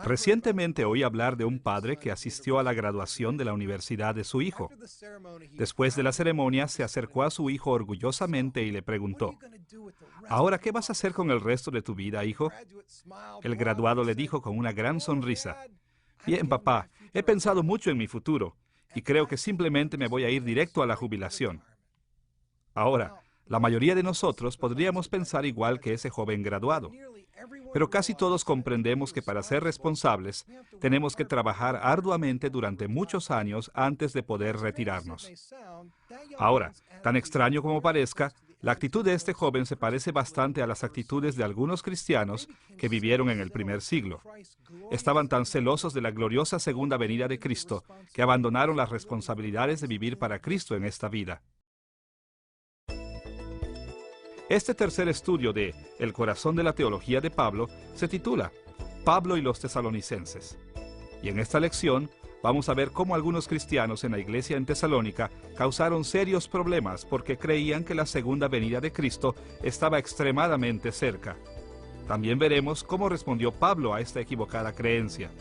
Recientemente oí hablar de un padre que asistió a la graduación de la universidad de su hijo. Después de la ceremonia, se acercó a su hijo orgullosamente y le preguntó: «Ahora, ¿qué vas a hacer con el resto de tu vida, hijo?». El graduado le dijo con una gran sonrisa: «Bien, papá, he pensado mucho en mi futuro y creo que simplemente me voy a ir directo a la jubilación». Ahora, la mayoría de nosotros podríamos pensar igual que ese joven graduado. Pero casi todos comprendemos que para ser responsables, tenemos que trabajar arduamente durante muchos años antes de poder retirarnos. Ahora, tan extraño como parezca, la actitud de este joven se parece bastante a las actitudes de algunos cristianos que vivieron en el primer siglo. Estaban tan celosos de la gloriosa segunda venida de Cristo que abandonaron las responsabilidades de vivir para Cristo en esta vida. Este tercer estudio de El corazón de la teología de Pablo se titula Pablo y los tesalonicenses. Y en esta lección vamos a ver cómo algunos cristianos en la iglesia en Tesalónica causaron serios problemas porque creían que la segunda venida de Cristo estaba extremadamente cerca. También veremos cómo respondió Pablo a esta equivocada creencia.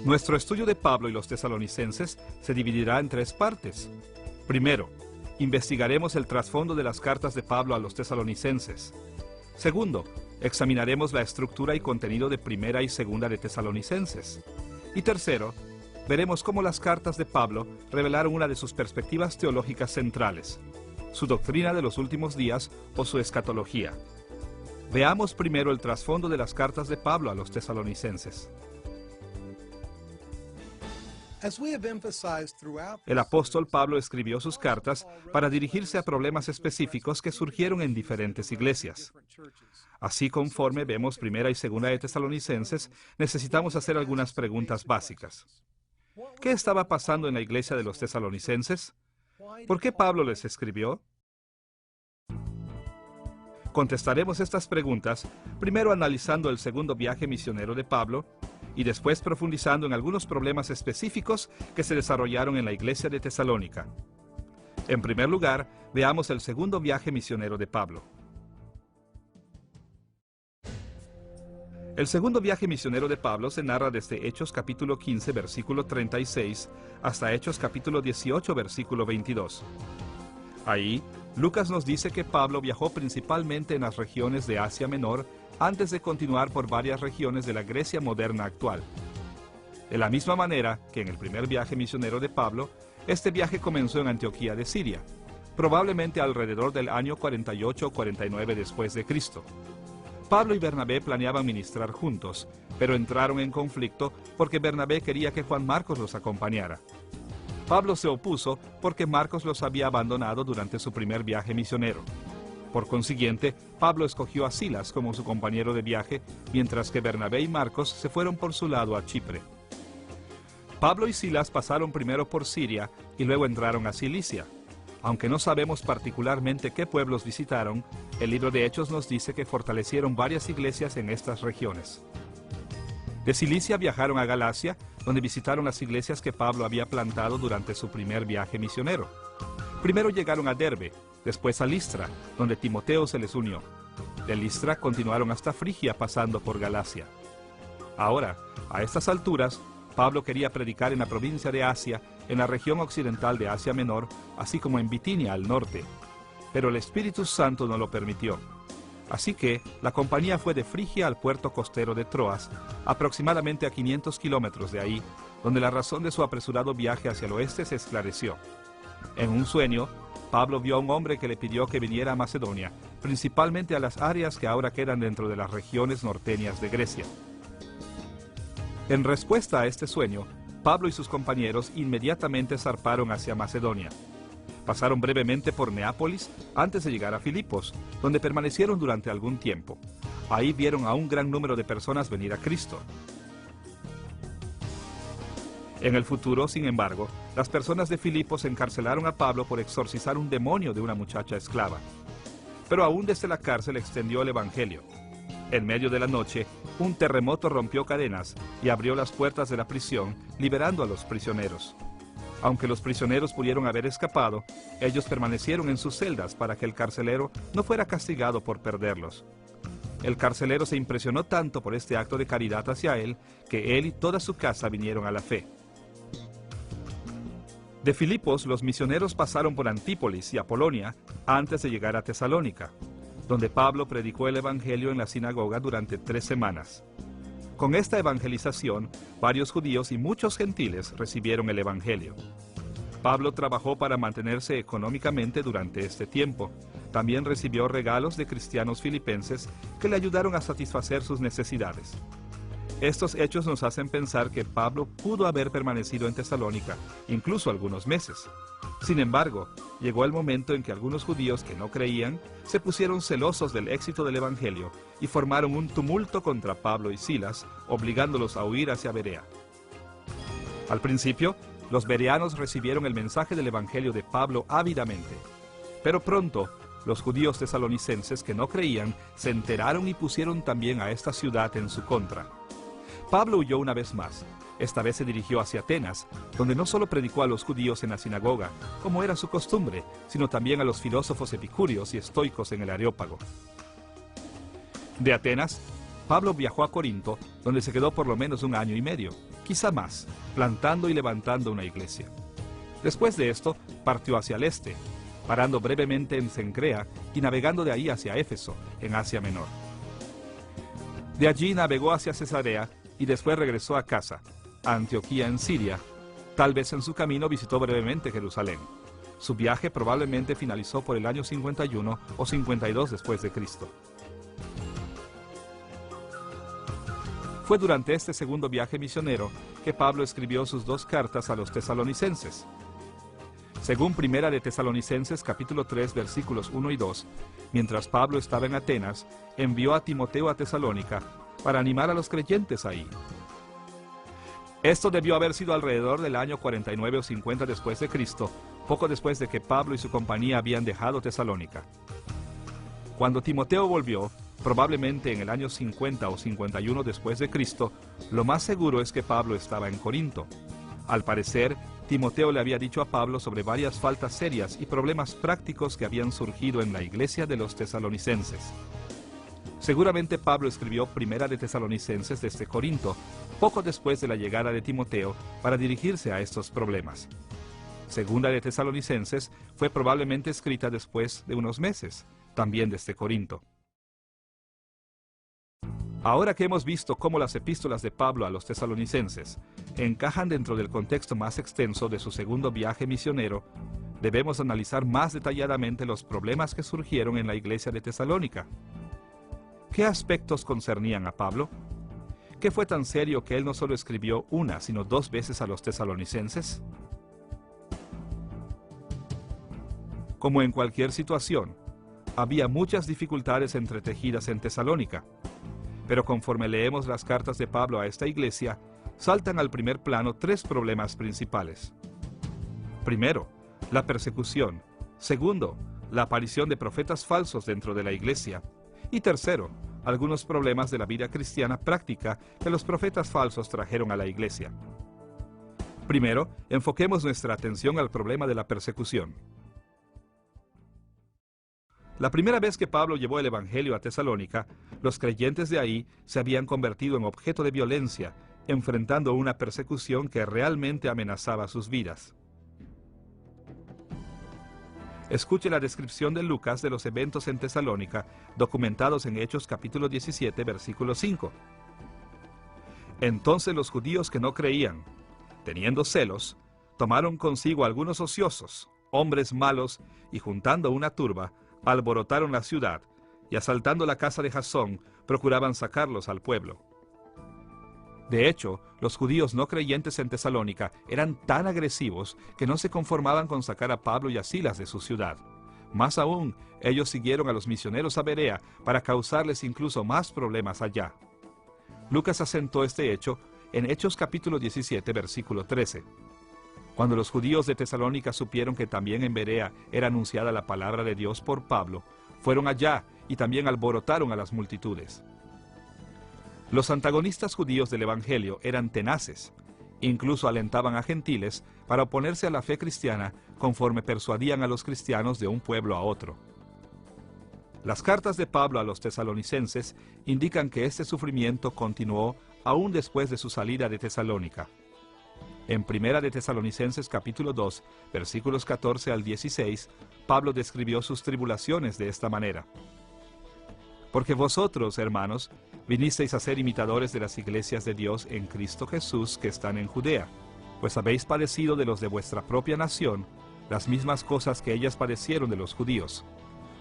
Nuestro estudio de Pablo y los tesalonicenses se dividirá en tres partes. Primero, investigaremos el trasfondo de las cartas de Pablo a los tesalonicenses. Segundo, examinaremos la estructura y contenido de Primera y Segunda de Tesalonicenses. Y tercero, veremos cómo las cartas de Pablo revelaron una de sus perspectivas teológicas centrales, su doctrina de los últimos días o su escatología. Veamos primero el trasfondo de las cartas de Pablo a los tesalonicenses. El apóstol Pablo escribió sus cartas para dirigirse a problemas específicos que surgieron en diferentes iglesias. Así, conforme vemos Primera y Segunda de Tesalonicenses, necesitamos hacer algunas preguntas básicas. ¿Qué estaba pasando en la iglesia de los tesalonicenses? ¿Por qué Pablo les escribió? Contestaremos estas preguntas, primero analizando el segundo viaje misionero de Pablo, y después profundizando en algunos problemas específicos que se desarrollaron en la iglesia de Tesalónica. En primer lugar, veamos el segundo viaje misionero de Pablo. El segundo viaje misionero de Pablo se narra desde Hechos capítulo 15, versículo 36, hasta Hechos capítulo 18, versículo 22. Ahí, Lucas nos dice que Pablo viajó principalmente en las regiones de Asia Menor, antes de continuar por varias regiones de la Grecia moderna actual. De la misma manera que en el primer viaje misionero de Pablo, este viaje comenzó en Antioquía de Siria, probablemente alrededor del año 48 o 49 después de Cristo. Pablo y Bernabé planeaban ministrar juntos, pero entraron en conflicto porque Bernabé quería que Juan Marcos los acompañara. Pablo se opuso porque Marcos los había abandonado durante su primer viaje misionero. Por consiguiente, Pablo escogió a Silas como su compañero de viaje, mientras que Bernabé y Marcos se fueron por su lado a Chipre. Pablo y Silas pasaron primero por Siria y luego entraron a Cilicia. Aunque no sabemos particularmente qué pueblos visitaron, el libro de Hechos nos dice que fortalecieron varias iglesias en estas regiones. De Cilicia viajaron a Galacia, donde visitaron las iglesias que Pablo había plantado durante su primer viaje misionero. Primero llegaron a Derbe, después a Listra, donde Timoteo se les unió. De Listra continuaron hasta Frigia, pasando por Galacia. Ahora, a estas alturas, Pablo quería predicar en la provincia de Asia, en la región occidental de Asia Menor, así como en Bitinia al norte. Pero el Espíritu Santo no lo permitió. Así que la compañía fue de Frigia al puerto costero de Troas, aproximadamente a 500 kilómetros de ahí, donde la razón de su apresurado viaje hacia el oeste se esclareció. En un sueño, Pablo vio a un hombre que le pidió que viniera a Macedonia, principalmente a las áreas que ahora quedan dentro de las regiones norteñas de Grecia. En respuesta a este sueño, Pablo y sus compañeros inmediatamente zarparon hacia Macedonia. Pasaron brevemente por Neápolis antes de llegar a Filipos, donde permanecieron durante algún tiempo. Ahí vieron a un gran número de personas venir a Cristo. En el futuro, sin embargo, las personas de Filipos encarcelaron a Pablo por exorcizar un demonio de una muchacha esclava. Pero aún desde la cárcel extendió el evangelio. En medio de la noche, un terremoto rompió cadenas y abrió las puertas de la prisión, liberando a los prisioneros. Aunque los prisioneros pudieron haber escapado, ellos permanecieron en sus celdas para que el carcelero no fuera castigado por perderlos. El carcelero se impresionó tanto por este acto de caridad hacia él, que él y toda su casa vinieron a la fe. De Filipos, los misioneros pasaron por Antípolis y Apolonia antes de llegar a Tesalónica, donde Pablo predicó el Evangelio en la sinagoga durante 3 semanas. Con esta evangelización, varios judíos y muchos gentiles recibieron el Evangelio. Pablo trabajó para mantenerse económicamente durante este tiempo. También recibió regalos de cristianos filipenses que le ayudaron a satisfacer sus necesidades. Estos hechos nos hacen pensar que Pablo pudo haber permanecido en Tesalónica, incluso algunos meses. Sin embargo, llegó el momento en que algunos judíos que no creían se pusieron celosos del éxito del Evangelio y formaron un tumulto contra Pablo y Silas, obligándolos a huir hacia Berea. Al principio, los bereanos recibieron el mensaje del Evangelio de Pablo ávidamente, pero pronto los judíos tesalonicenses que no creían se enteraron y pusieron también a esta ciudad en su contra. Pablo huyó una vez más. Esta vez se dirigió hacia Atenas, donde no solo predicó a los judíos en la sinagoga, como era su costumbre, sino también a los filósofos epicúreos y estoicos en el Areópago. De Atenas, Pablo viajó a Corinto, donde se quedó por lo menos 1 año y medio, quizá más, plantando y levantando una iglesia. Después de esto, partió hacia el este, parando brevemente en Cencrea y navegando de ahí hacia Éfeso, en Asia Menor. De allí navegó hacia Cesarea y después regresó a casa, a Antioquía en Siria. Tal vez en su camino visitó brevemente Jerusalén. Su viaje probablemente finalizó por el año 51 o 52 después de Cristo. Fue durante este segundo viaje misionero que Pablo escribió sus 2 cartas a los tesalonicenses. Según Primera de Tesalonicenses capítulo 3 versículos 1 y 2, mientras Pablo estaba en Atenas, envió a Timoteo a Tesalónica para animar a los creyentes ahí. Esto debió haber sido alrededor del año 49 o 50 después de Cristo, poco después de que Pablo y su compañía habían dejado Tesalónica. Cuando Timoteo volvió, probablemente en el año 50 o 51 después de Cristo, lo más seguro es que Pablo estaba en Corinto. Al parecer, Timoteo le había dicho a Pablo sobre varias faltas serias y problemas prácticos que habían surgido en la iglesia de los tesalonicenses. Seguramente Pablo escribió Primera de Tesalonicenses desde Corinto, poco después de la llegada de Timoteo, para dirigirse a estos problemas. Segunda de Tesalonicenses fue probablemente escrita después de unos meses, también desde Corinto. Ahora que hemos visto cómo las epístolas de Pablo a los tesalonicenses encajan dentro del contexto más extenso de su segundo viaje misionero, debemos analizar más detalladamente los problemas que surgieron en la iglesia de Tesalónica. ¿Qué aspectos concernían a Pablo? ¿Qué fue tan serio que él no solo escribió 1, sino 2 veces a los tesalonicenses? Como en cualquier situación, había muchas dificultades entretejidas en Tesalónica. Pero conforme leemos las cartas de Pablo a esta iglesia, saltan al primer plano 3 problemas principales. Primero, la persecución. Segundo, la aparición de profetas falsos dentro de la iglesia. Y tercero, algunos problemas de la vida cristiana práctica que los profetas falsos trajeron a la iglesia. Primero, enfoquemos nuestra atención al problema de la persecución. La primera vez que Pablo llevó el Evangelio a Tesalónica, los creyentes de ahí se habían convertido en objeto de violencia, enfrentando una persecución que realmente amenazaba sus vidas. Escuche la descripción de Lucas de los eventos en Tesalónica, documentados en Hechos capítulo 17, versículo 5. Entonces los judíos que no creían, teniendo celos, tomaron consigo algunos ociosos, hombres malos, y juntando una turba, alborotaron la ciudad, y asaltando la casa de Jasón, procuraban sacarlos al pueblo. De hecho, los judíos no creyentes en Tesalónica eran tan agresivos que no se conformaban con sacar a Pablo y a Silas de su ciudad. Más aún, ellos siguieron a los misioneros a Berea para causarles incluso más problemas allá. Lucas asentó este hecho en Hechos capítulo 17, versículo 13. Cuando los judíos de Tesalónica supieron que también en Berea era anunciada la palabra de Dios por Pablo, fueron allá y también alborotaron a las multitudes. Los antagonistas judíos del Evangelio eran tenaces, incluso alentaban a gentiles para oponerse a la fe cristiana conforme persuadían a los cristianos de un pueblo a otro. Las cartas de Pablo a los tesalonicenses indican que este sufrimiento continuó aún después de su salida de Tesalónica. En Primera de Tesalonicenses capítulo 2, versículos 14 al 16, Pablo describió sus tribulaciones de esta manera. Porque vosotros, hermanos, vinisteis a ser imitadores de las iglesias de Dios en Cristo Jesús que están en Judea, pues habéis padecido de los de vuestra propia nación las mismas cosas que ellas padecieron de los judíos,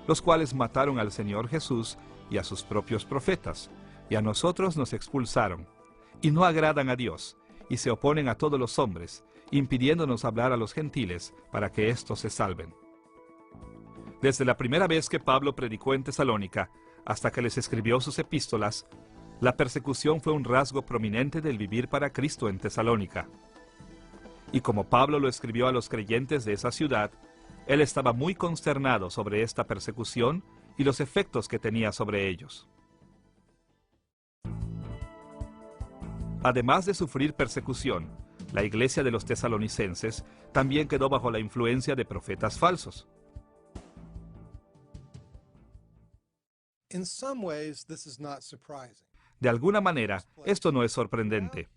los cuales mataron al Señor Jesús y a sus propios profetas, y a nosotros nos expulsaron, y no agradan a Dios, y se oponen a todos los hombres, impidiéndonos hablar a los gentiles para que éstos se salven. Desde la primera vez que Pablo predicó en Tesalónica, hasta que les escribió sus epístolas, la persecución fue un rasgo prominente del vivir para Cristo en Tesalónica. Y como Pablo lo escribió a los creyentes de esa ciudad, él estaba muy consternado sobre esta persecución y los efectos que tenía sobre ellos. Además de sufrir persecución, la iglesia de los tesalonicenses también quedó bajo la influencia de profetas falsos. De alguna manera, esto no es sorprendente.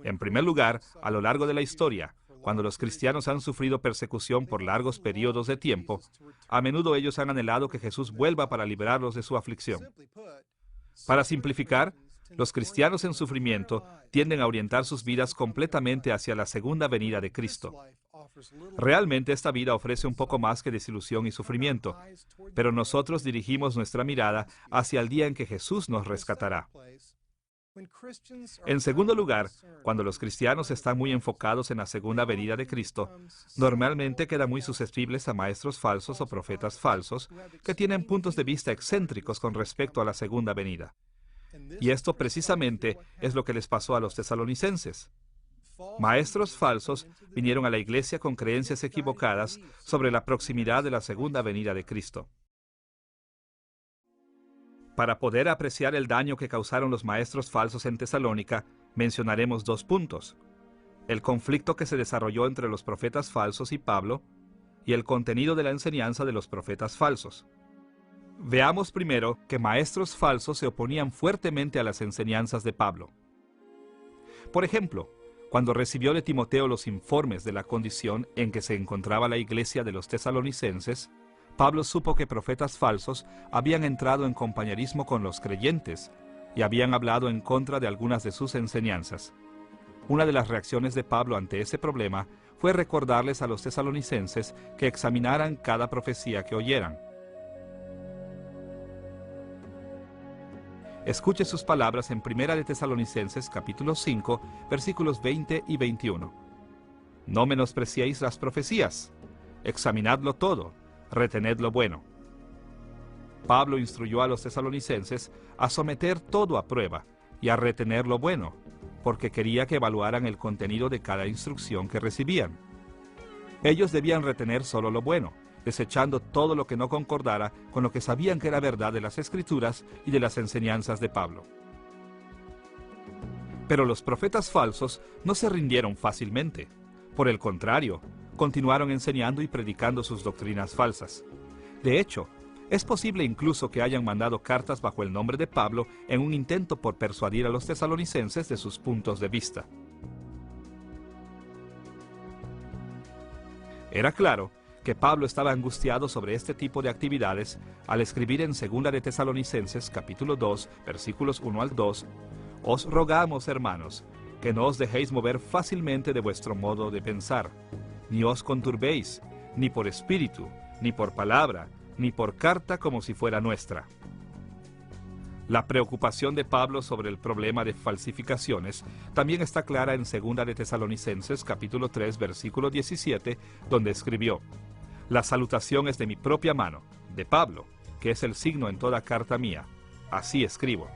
En primer lugar, a lo largo de la historia, cuando los cristianos han sufrido persecución por largos periodos de tiempo, a menudo ellos han anhelado que Jesús vuelva para librarlos de su aflicción. Para simplificar, los cristianos en sufrimiento tienden a orientar sus vidas completamente hacia la segunda venida de Cristo. Realmente esta vida ofrece un poco más que desilusión y sufrimiento, pero nosotros dirigimos nuestra mirada hacia el día en que Jesús nos rescatará. En segundo lugar, cuando los cristianos están muy enfocados en la segunda venida de Cristo, normalmente quedan muy susceptibles a maestros falsos o profetas falsos que tienen puntos de vista excéntricos con respecto a la segunda venida. Y esto precisamente es lo que les pasó a los tesalonicenses. Maestros falsos vinieron a la iglesia con creencias equivocadas sobre la proximidad de la segunda venida de Cristo. Para poder apreciar el daño que causaron los maestros falsos en Tesalónica, mencionaremos dos puntos: el conflicto que se desarrolló entre los profetas falsos y Pablo, y el contenido de la enseñanza de los profetas falsos. Veamos primero que maestros falsos se oponían fuertemente a las enseñanzas de Pablo. Por ejemplo, cuando recibió de Timoteo los informes de la condición en que se encontraba la iglesia de los tesalonicenses, Pablo supo que profetas falsos habían entrado en compañerismo con los creyentes y habían hablado en contra de algunas de sus enseñanzas. Una de las reacciones de Pablo ante ese problema fue recordarles a los tesalonicenses que examinaran cada profecía que oyeran. Escuche sus palabras en Primera de Tesalonicenses capítulo 5, versículos 20 y 21. No menospreciéis las profecías, examinadlo todo, retened lo bueno. Pablo instruyó a los tesalonicenses a someter todo a prueba y a retener lo bueno, porque quería que evaluaran el contenido de cada instrucción que recibían. Ellos debían retener solo lo bueno, desechando todo lo que no concordara con lo que sabían que era verdad de las Escrituras y de las enseñanzas de Pablo. Pero los profetas falsos no se rindieron fácilmente. Por el contrario, continuaron enseñando y predicando sus doctrinas falsas. De hecho, es posible incluso que hayan mandado cartas bajo el nombre de Pablo en un intento por persuadir a los tesalonicenses de sus puntos de vista. Era claro que Pablo estaba angustiado sobre este tipo de actividades al escribir en 2 de Tesalonicenses capítulo 2, versículos 1 al 2, «Os rogamos, hermanos, que no os dejéis mover fácilmente de vuestro modo de pensar, ni os conturbéis, ni por espíritu, ni por palabra, ni por carta como si fuera nuestra». La preocupación de Pablo sobre el problema de falsificaciones también está clara en 2 de Tesalonicenses capítulo 3, versículo 17, donde escribió: «La salutación es de mi propia mano, de Pablo, que es el signo en toda carta mía. Así escribo».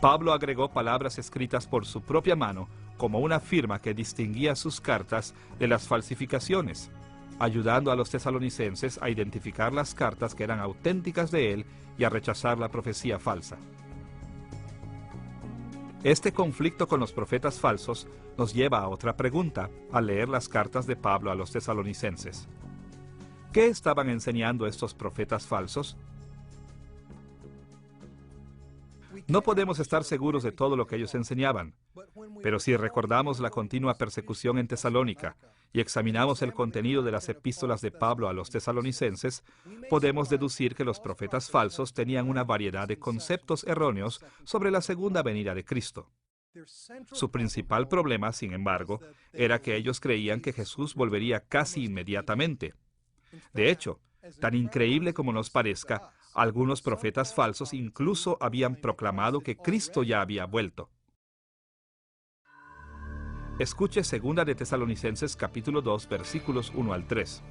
Pablo agregó palabras escritas por su propia mano como una firma que distinguía sus cartas de las falsificaciones, ayudando a los tesalonicenses a identificar las cartas que eran auténticas de él y a rechazar la profecía falsa. Este conflicto con los profetas falsos nos lleva a otra pregunta al leer las cartas de Pablo a los tesalonicenses. ¿Qué estaban enseñando estos profetas falsos? No podemos estar seguros de todo lo que ellos enseñaban, pero si recordamos la continua persecución en Tesalónica y examinamos el contenido de las epístolas de Pablo a los tesalonicenses, podemos deducir que los profetas falsos tenían una variedad de conceptos erróneos sobre la segunda venida de Cristo. Su principal problema, sin embargo, era que ellos creían que Jesús volvería casi inmediatamente. De hecho, tan increíble como nos parezca, algunos profetas falsos incluso habían proclamado que Cristo ya había vuelto. Escuche 2 de Tesalonicenses capítulo 2, versículos 1 al 3.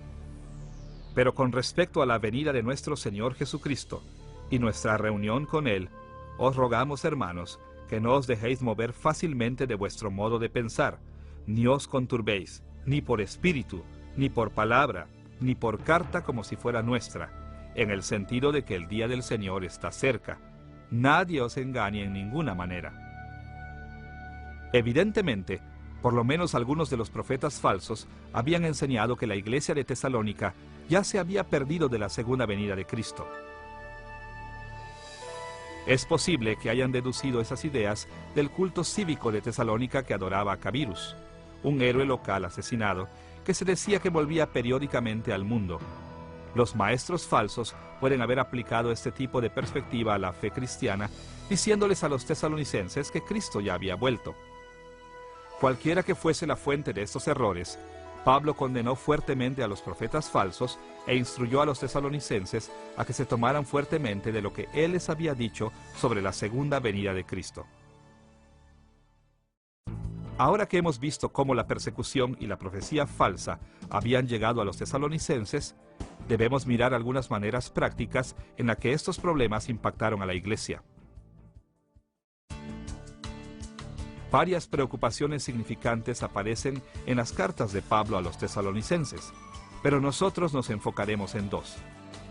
Pero con respecto a la venida de nuestro Señor Jesucristo y nuestra reunión con Él, os rogamos, hermanos, que no os dejéis mover fácilmente de vuestro modo de pensar, ni os conturbéis, ni por espíritu, ni por palabra, ni por carta como si fuera nuestra, en el sentido de que el día del Señor está cerca. Nadie os engañe en ninguna manera. Evidentemente, por lo menos algunos de los profetas falsos habían enseñado que la iglesia de Tesalónica ya se había perdido de la segunda venida de Cristo. Es posible que hayan deducido esas ideas del culto cívico de Tesalónica que adoraba a Cabirus, un héroe local asesinado que se decía que volvía periódicamente al mundo. Los maestros falsos pueden haber aplicado este tipo de perspectiva a la fe cristiana, diciéndoles a los tesalonicenses que Cristo ya había vuelto. Cualquiera que fuese la fuente de estos errores, Pablo condenó fuertemente a los profetas falsos e instruyó a los tesalonicenses a que se tomaran fuertemente de lo que él les había dicho sobre la segunda venida de Cristo. Ahora que hemos visto cómo la persecución y la profecía falsa habían llegado a los tesalonicenses, debemos mirar algunas maneras prácticas en las que estos problemas impactaron a la iglesia. Varias preocupaciones significantes aparecen en las cartas de Pablo a los tesalonicenses, pero nosotros nos enfocaremos en dos: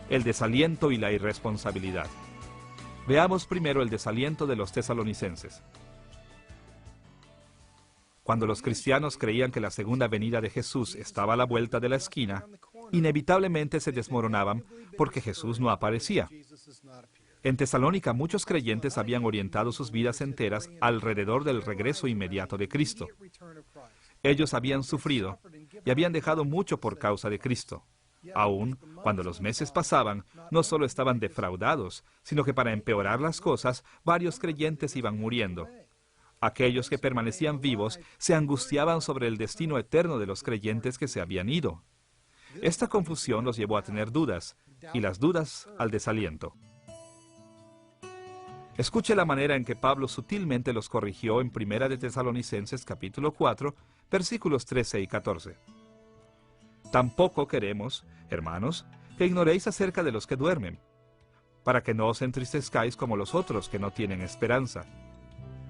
el desaliento y la irresponsabilidad. Veamos primero el desaliento de los tesalonicenses. Cuando los cristianos creían que la segunda venida de Jesús estaba a la vuelta de la esquina, inevitablemente se desmoronaban porque Jesús no aparecía. En Tesalónica muchos creyentes habían orientado sus vidas enteras alrededor del regreso inmediato de Cristo. Ellos habían sufrido y habían dejado mucho por causa de Cristo. Aún cuando los meses pasaban, no solo estaban defraudados, sino que para empeorar las cosas, varios creyentes iban muriendo. Aquellos que permanecían vivos se angustiaban sobre el destino eterno de los creyentes que se habían ido. Esta confusión los llevó a tener dudas, y las dudas al desaliento. Escuche la manera en que Pablo sutilmente los corrigió en 1 de Tesalonicenses capítulo 4, versículos 13 y 14. Tampoco queremos, hermanos, que ignoréis acerca de los que duermen, para que no os entristezcáis como los otros que no tienen esperanza.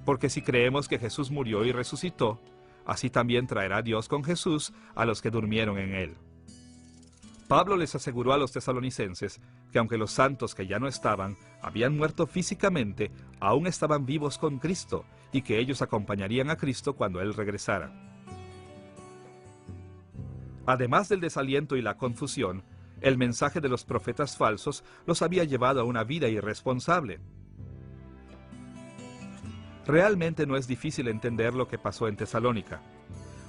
Porque si creemos que Jesús murió y resucitó, así también traerá Dios con Jesús a los que durmieron en él. Pablo les aseguró a los tesalonicenses que aunque los santos que ya no estaban habían muerto físicamente, aún estaban vivos con Cristo y que ellos acompañarían a Cristo cuando Él regresara. Además del desaliento y la confusión, el mensaje de los profetas falsos los había llevado a una vida irresponsable. Realmente no es difícil entender lo que pasó en Tesalónica.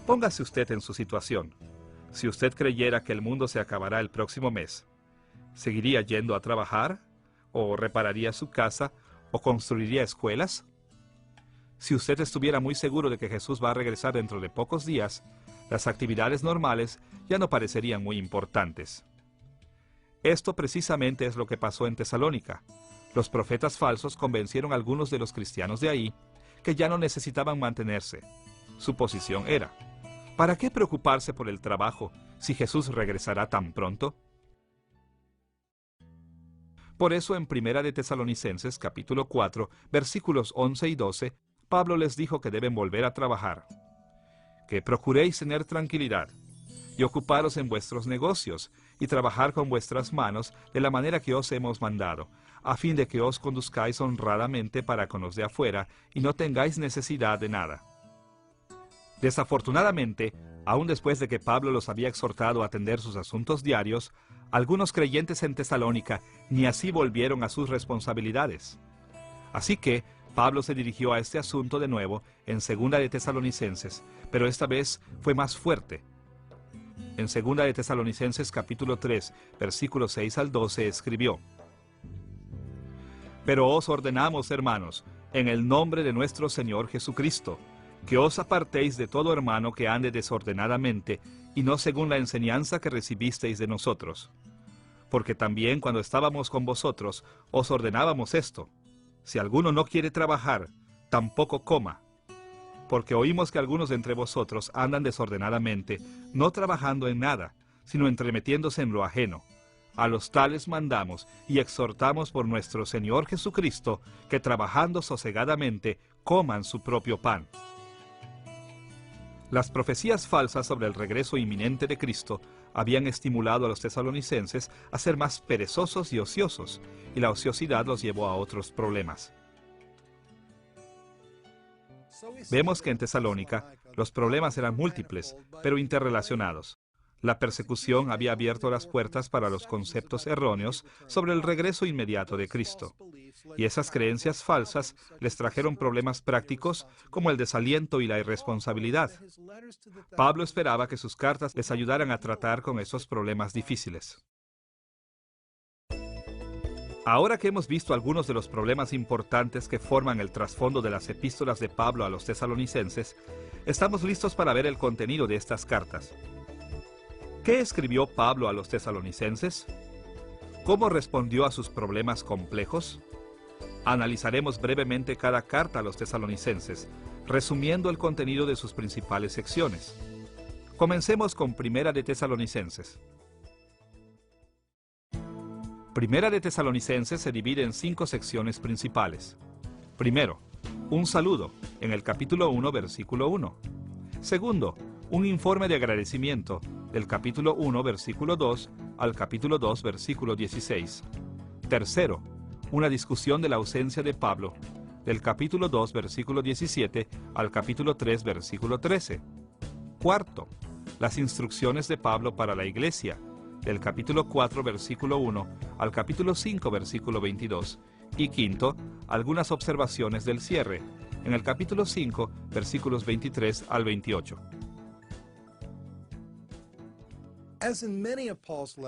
Póngase usted en su situación. Si usted creyera que el mundo se acabará el próximo mes, ¿seguiría yendo a trabajar? ¿O repararía su casa? ¿O construiría escuelas? Si usted estuviera muy seguro de que Jesús va a regresar dentro de pocos días, las actividades normales ya no parecerían muy importantes. Esto precisamente es lo que pasó en Tesalónica. Los profetas falsos convencieron a algunos de los cristianos de ahí que ya no necesitaban mantenerse. Su posición era: ¿para qué preocuparse por el trabajo si Jesús regresará tan pronto? Por eso en 1 de Tesalonicenses capítulo 4, versículos 11 y 12, Pablo les dijo que deben volver a trabajar. Que procuréis tener tranquilidad y ocuparos en vuestros negocios y trabajar con vuestras manos de la manera que os hemos mandado, a fin de que os conduzcáis honradamente para con los de afuera y no tengáis necesidad de nada. Desafortunadamente, aún después de que Pablo los había exhortado a atender sus asuntos diarios, algunos creyentes en Tesalónica ni así volvieron a sus responsabilidades. Así que Pablo se dirigió a este asunto de nuevo en 2 de Tesalonicenses, pero esta vez fue más fuerte. En 2 de Tesalonicenses capítulo 3, versículos 6 al 12 escribió: Pero os ordenamos, hermanos, en el nombre de nuestro Señor Jesucristo, que os apartéis de todo hermano que ande desordenadamente, y no según la enseñanza que recibisteis de nosotros. Porque también cuando estábamos con vosotros, os ordenábamos esto: si alguno no quiere trabajar, tampoco coma. Porque oímos que algunos de entre vosotros andan desordenadamente, no trabajando en nada, sino entremetiéndose en lo ajeno. A los tales mandamos y exhortamos por nuestro Señor Jesucristo, que trabajando sosegadamente, coman su propio pan. Las profecías falsas sobre el regreso inminente de Cristo habían estimulado a los tesalonicenses a ser más perezosos y ociosos, y la ociosidad los llevó a otros problemas. Vemos que en Tesalónica los problemas eran múltiples, pero interrelacionados. La persecución había abierto las puertas para los conceptos erróneos sobre el regreso inmediato de Cristo. Y esas creencias falsas les trajeron problemas prácticos como el desaliento y la irresponsabilidad. Pablo esperaba que sus cartas les ayudaran a tratar con esos problemas difíciles. Ahora que hemos visto algunos de los problemas importantes que forman el trasfondo de las epístolas de Pablo a los tesalonicenses, estamos listos para ver el contenido de estas cartas. ¿Qué escribió Pablo a los tesalonicenses? ¿Cómo respondió a sus problemas complejos? Analizaremos brevemente cada carta a los tesalonicenses, resumiendo el contenido de sus principales secciones. Comencemos con Primera de Tesalonicenses. Primera de Tesalonicenses se divide en 5 secciones principales. Primero, un saludo, en el capítulo 1, versículo 1. Segundo, un informe de agradecimiento, del capítulo 1, versículo 2, al capítulo 2, versículo 16. Tercero, una discusión de la ausencia de Pablo, del capítulo 2, versículo 17, al capítulo 3, versículo 13. Cuarto, las instrucciones de Pablo para la iglesia, del capítulo 4, versículo 1, al capítulo 5, versículo 22. Y quinto, algunas observaciones del cierre, en el capítulo 5, versículos 23 al 28.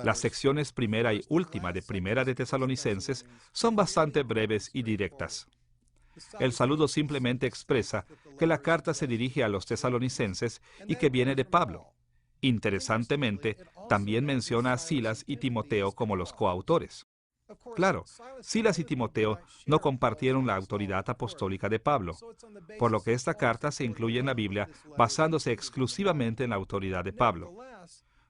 Las secciones primera y última de Primera de Tesalonicenses son bastante breves y directas. El saludo simplemente expresa que la carta se dirige a los tesalonicenses y que viene de Pablo. Interesantemente, también menciona a Silas y Timoteo como los coautores. Claro, Silas y Timoteo no compartieron la autoridad apostólica de Pablo, por lo que esta carta se incluye en la Biblia basándose exclusivamente en la autoridad de Pablo.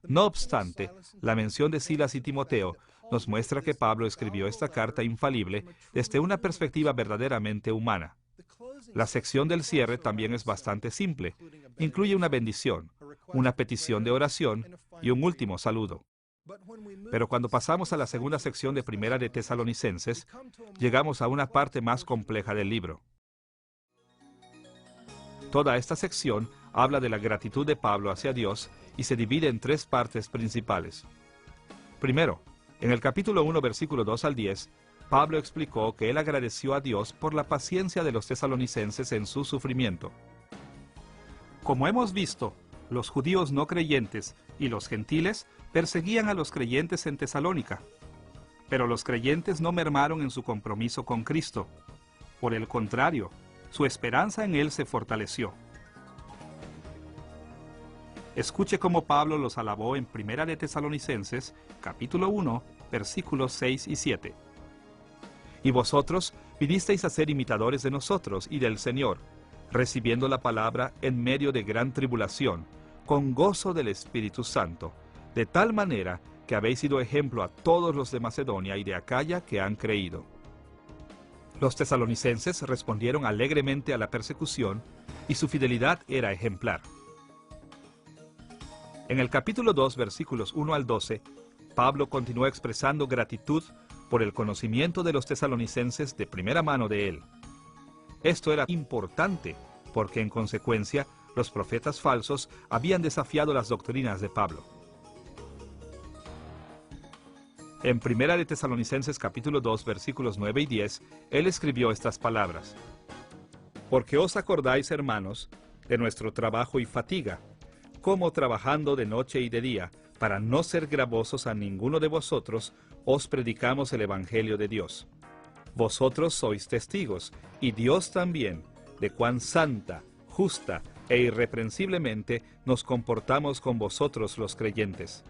No obstante, la mención de Silas y Timoteo nos muestra que Pablo escribió esta carta infalible desde una perspectiva verdaderamente humana. La sección del cierre también es bastante simple. Incluye una bendición, una petición de oración y un último saludo. Pero cuando pasamos a la segunda sección de Primera de Tesalonicenses, llegamos a una parte más compleja del libro. Toda esta sección habla de la gratitud de Pablo hacia Dios y se divide en 3 partes principales. Primero, en el capítulo 1, versículo 2 al 10, Pablo explicó que él agradeció a Dios por la paciencia de los tesalonicenses en su sufrimiento. Como hemos visto, los judíos no creyentes y los gentiles perseguían a los creyentes en Tesalónica, pero los creyentes no mermaron en su compromiso con Cristo. Por el contrario, su esperanza en Él se fortaleció. Escuche cómo Pablo los alabó en Primera de Tesalonicenses, capítulo 1, versículos 6 y 7. Y vosotros vinisteis a ser imitadores de nosotros y del Señor, recibiendo la palabra en medio de gran tribulación, con gozo del Espíritu Santo, de tal manera que habéis sido ejemplo a todos los de Macedonia y de Acaya que han creído. Los tesalonicenses respondieron alegremente a la persecución y su fidelidad era ejemplar. En el capítulo 2, versículos 1 al 12, Pablo continuó expresando gratitud por el conocimiento de los tesalonicenses de primera mano de él. Esto era importante, porque en consecuencia, los profetas falsos habían desafiado las doctrinas de Pablo. En Primera de Tesalonicenses capítulo 2, versículos 9 y 10, él escribió estas palabras: Porque os acordáis, hermanos, de nuestro trabajo y fatiga, como trabajando de noche y de día, para no ser gravosos a ninguno de vosotros, os predicamos el Evangelio de Dios. Vosotros sois testigos, y Dios también, de cuán santa, justa e irreprensiblemente nos comportamos con vosotros los creyentes.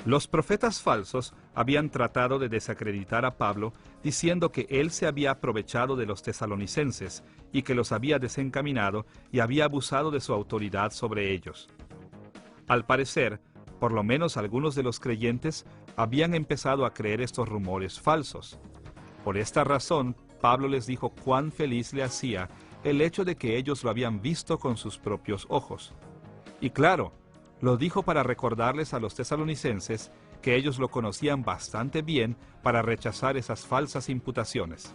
Los profetas falsos habían tratado de desacreditar a Pablo, diciendo que él se había aprovechado de los tesalonicenses y que los había desencaminado y había abusado de su autoridad sobre ellos. Al parecer, por lo menos algunos de los creyentes habían empezado a creer estos rumores falsos. Por esta razón, Pablo les dijo cuán feliz le hacía el hecho de que ellos lo habían visto con sus propios ojos. Y claro, lo dijo para recordarles a los tesalonicenses que ellos lo conocían bastante bien para rechazar esas falsas imputaciones.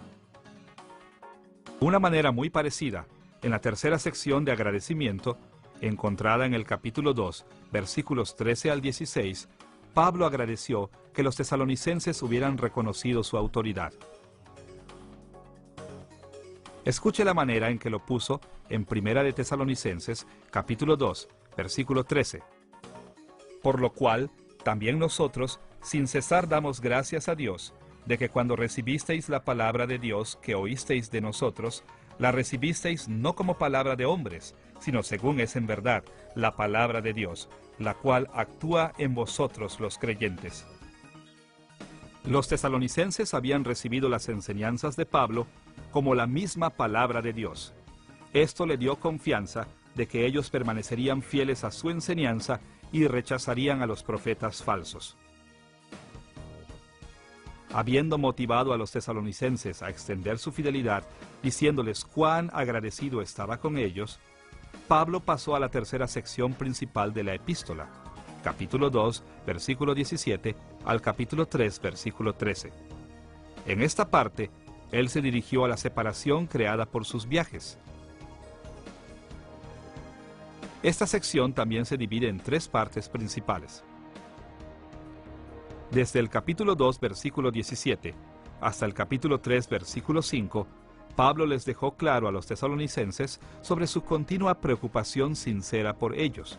Una manera muy parecida, en la tercera sección de agradecimiento, encontrada en el capítulo 2, versículos 13 al 16, Pablo agradeció que los tesalonicenses hubieran reconocido su autoridad. Escuche la manera en que lo puso en Primera de Tesalonicenses, capítulo 2, versículo 13. Por lo cual, también nosotros, sin cesar damos gracias a Dios, de que cuando recibisteis la palabra de Dios que oísteis de nosotros, la recibisteis no como palabra de hombres, sino según es en verdad, la palabra de Dios, la cual actúa en vosotros los creyentes. Los tesalonicenses habían recibido las enseñanzas de Pablo como la misma palabra de Dios. Esto le dio confianza de que ellos permanecerían fieles a su enseñanza y rechazarían a los profetas falsos. Habiendo motivado a los tesalonicenses a extender su fidelidad, diciéndoles cuán agradecido estaba con ellos, Pablo pasó a la tercera sección principal de la epístola, capítulo 2, versículo 17, al capítulo 3, versículo 13. En esta parte, él se dirigió a la separación creada por sus viajes. Esta sección también se divide en tres partes principales. Desde el capítulo 2, versículo 17, hasta el capítulo 3, versículo 5, Pablo les dejó claro a los tesalonicenses sobre su continua preocupación sincera por ellos,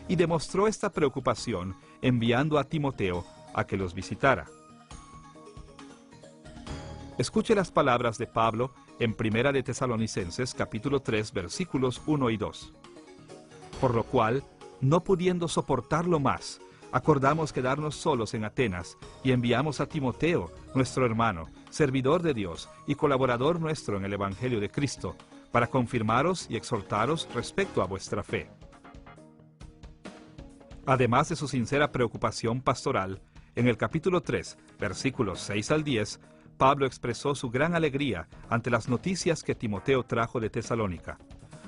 y demostró esta preocupación enviando a Timoteo a que los visitara. Escuche las palabras de Pablo en Primera de Tesalonicenses, capítulo 3, versículos 1 y 2. Por lo cual, no pudiendo soportarlo más, acordamos quedarnos solos en Atenas y enviamos a Timoteo, nuestro hermano, servidor de Dios y colaborador nuestro en el Evangelio de Cristo, para confirmaros y exhortaros respecto a vuestra fe. Además de su sincera preocupación pastoral, en el capítulo 3, versículos 6 al 10, Pablo expresó su gran alegría ante las noticias que Timoteo trajo de Tesalónica.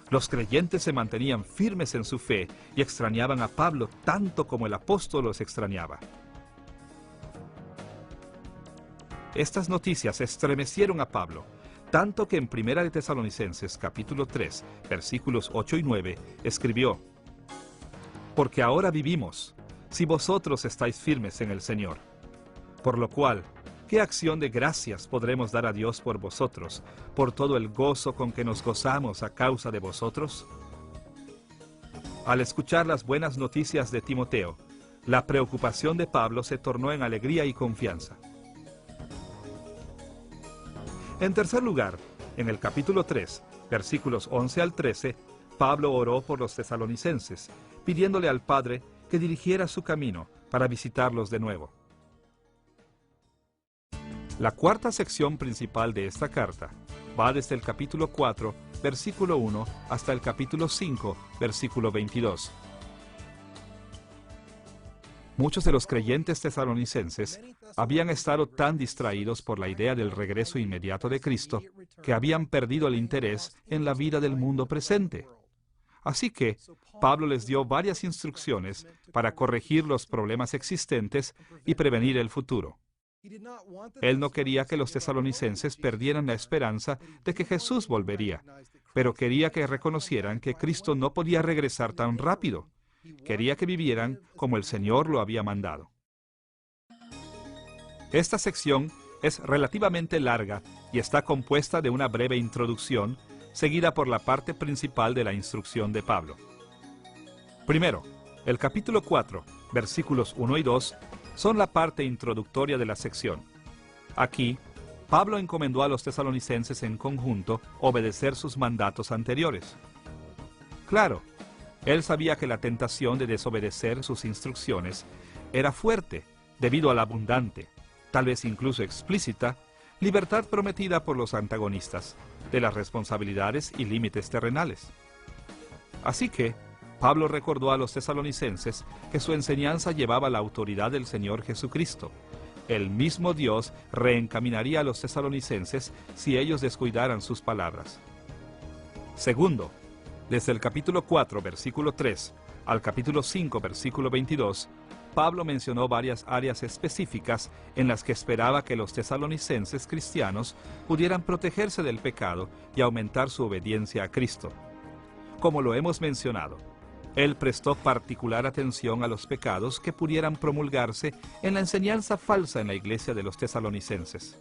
Los creyentes se mantenían firmes en su fe y extrañaban a Pablo tanto como el apóstol los extrañaba. Estas noticias estremecieron a Pablo, tanto que en Primera de Tesalonicenses, capítulo 3, versículos 8 y 9, escribió: Porque ahora vivimos, si vosotros estáis firmes en el Señor. Por lo cual, ¿qué acción de gracias podremos dar a Dios por vosotros, por todo el gozo con que nos gozamos a causa de vosotros? Al escuchar las buenas noticias de Timoteo, la preocupación de Pablo se tornó en alegría y confianza. En tercer lugar, en el capítulo 3, versículos 11 al 13, Pablo oró por los tesalonicenses, pidiéndole al Padre que dirigiera su camino para visitarlos de nuevo. La cuarta sección principal de esta carta va desde el capítulo 4, versículo 1, hasta el capítulo 5, versículo 22. Muchos de los creyentes tesalonicenses habían estado tan distraídos por la idea del regreso inmediato de Cristo que habían perdido el interés en la vida del mundo presente. Así que Pablo les dio varias instrucciones para corregir los problemas existentes y prevenir el futuro. Él no quería que los tesalonicenses perdieran la esperanza de que Jesús volvería, pero quería que reconocieran que Cristo no podía regresar tan rápido. Quería que vivieran como el Señor lo había mandado. Esta sección es relativamente larga y está compuesta de una breve introducción, seguida por la parte principal de la instrucción de Pablo. Primero, el capítulo 4, versículos 1 y 2, son la parte introductoria de la sección. Aquí, Pablo encomendó a los tesalonicenses en conjunto obedecer sus mandatos anteriores. Claro, él sabía que la tentación de desobedecer sus instrucciones era fuerte debido a la abundante, tal vez incluso explícita, libertad prometida por los antagonistas de las responsabilidades y límites terrenales. Así que, Pablo recordó a los tesalonicenses que su enseñanza llevaba la autoridad del Señor Jesucristo. El mismo Dios reencaminaría a los tesalonicenses si ellos descuidaran sus palabras. Segundo, desde el capítulo 4, versículo 3, al capítulo 5, versículo 22, Pablo mencionó varias áreas específicas en las que esperaba que los tesalonicenses cristianos pudieran protegerse del pecado y aumentar su obediencia a Cristo. Como lo hemos mencionado, él prestó particular atención a los pecados que pudieran promulgarse en la enseñanza falsa en la iglesia de los tesalonicenses.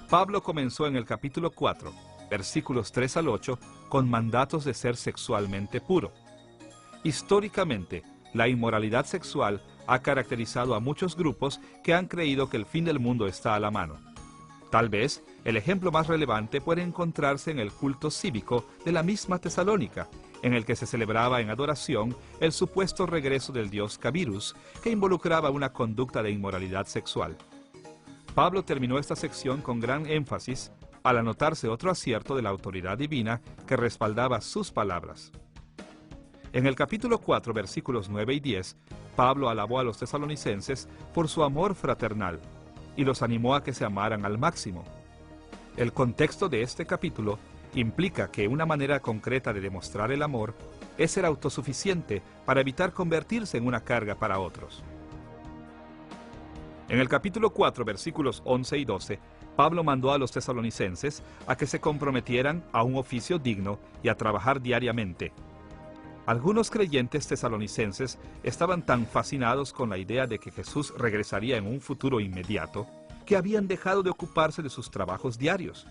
Pablo comenzó en el capítulo 4, versículos 3 al 8, con mandatos de ser sexualmente puro. Históricamente, la inmoralidad sexual ha caracterizado a muchos grupos que han creído que el fin del mundo está a la mano. Tal vez, el ejemplo más relevante puede encontrarse en el culto cívico de la misma Tesalónica, en el que se celebraba en adoración el supuesto regreso del dios Cabirus, que involucraba una conducta de inmoralidad sexual. Pablo terminó esta sección con gran énfasis al anotarse otro acierto de la autoridad divina que respaldaba sus palabras. En el capítulo 4, versículos 9 y 10, Pablo alabó a los tesalonicenses por su amor fraternal y los animó a que se amaran al máximo. El contexto de este capítulo implica que una manera concreta de demostrar el amor es ser autosuficiente para evitar convertirse en una carga para otros. En el capítulo 4, versículos 11 y 12, Pablo mandó a los tesalonicenses a que se comprometieran a un oficio digno y a trabajar diariamente. Algunos creyentes tesalonicenses estaban tan fascinados con la idea de que Jesús regresaría en un futuro inmediato que habían dejado de ocuparse de sus trabajos diarios.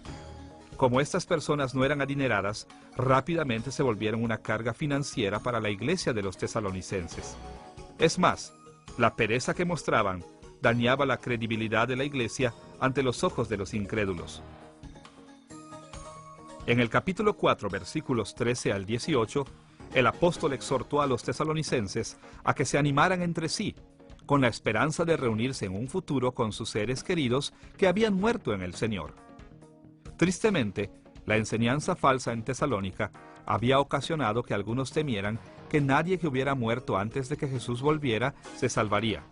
Como estas personas no eran adineradas, rápidamente se volvieron una carga financiera para la iglesia de los tesalonicenses. Es más, la pereza que mostraban dañaba la credibilidad de la iglesia ante los ojos de los incrédulos. En el capítulo 4, versículos 13 al 18, el apóstol exhortó a los tesalonicenses a que se animaran entre sí, con la esperanza de reunirse en un futuro con sus seres queridos que habían muerto en el Señor. Tristemente, la enseñanza falsa en Tesalónica había ocasionado que algunos temieran que nadie que hubiera muerto antes de que Jesús volviera se salvaría.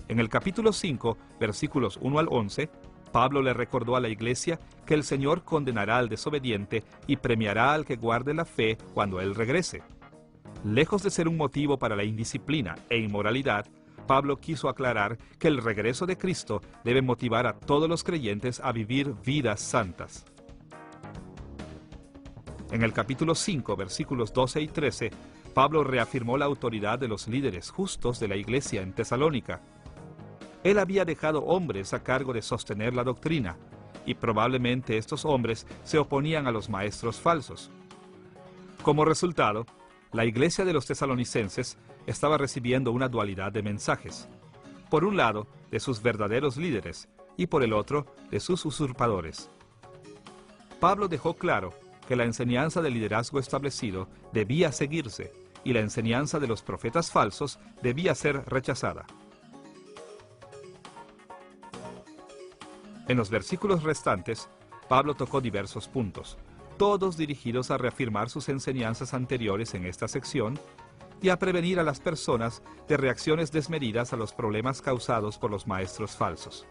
En el capítulo 5, versículos 1 al 11, Pablo le recordó a la iglesia que el Señor condenará al desobediente y premiará al que guarde la fe cuando Él regrese. Lejos de ser un motivo para la indisciplina e inmoralidad, Pablo quiso aclarar que el regreso de Cristo debe motivar a todos los creyentes a vivir vidas santas. En el capítulo 5, versículos 12 y 13, Pablo reafirmó la autoridad de los líderes justos de la iglesia en Tesalónica. Él había dejado hombres a cargo de sostener la doctrina, y probablemente estos hombres se oponían a los maestros falsos. Como resultado, la iglesia de los tesalonicenses estaba recibiendo una dualidad de mensajes. Por un lado, de sus verdaderos líderes, y por el otro, de sus usurpadores. Pablo dejó claro que la enseñanza del liderazgo establecido debía seguirse, y la enseñanza de los profetas falsos debía ser rechazada. En los versículos restantes, Pablo tocó diversos puntos, todos dirigidos a reafirmar sus enseñanzas anteriores en esta sección y a prevenir a las personas de reacciones desmedidas a los problemas causados por los maestros falsos.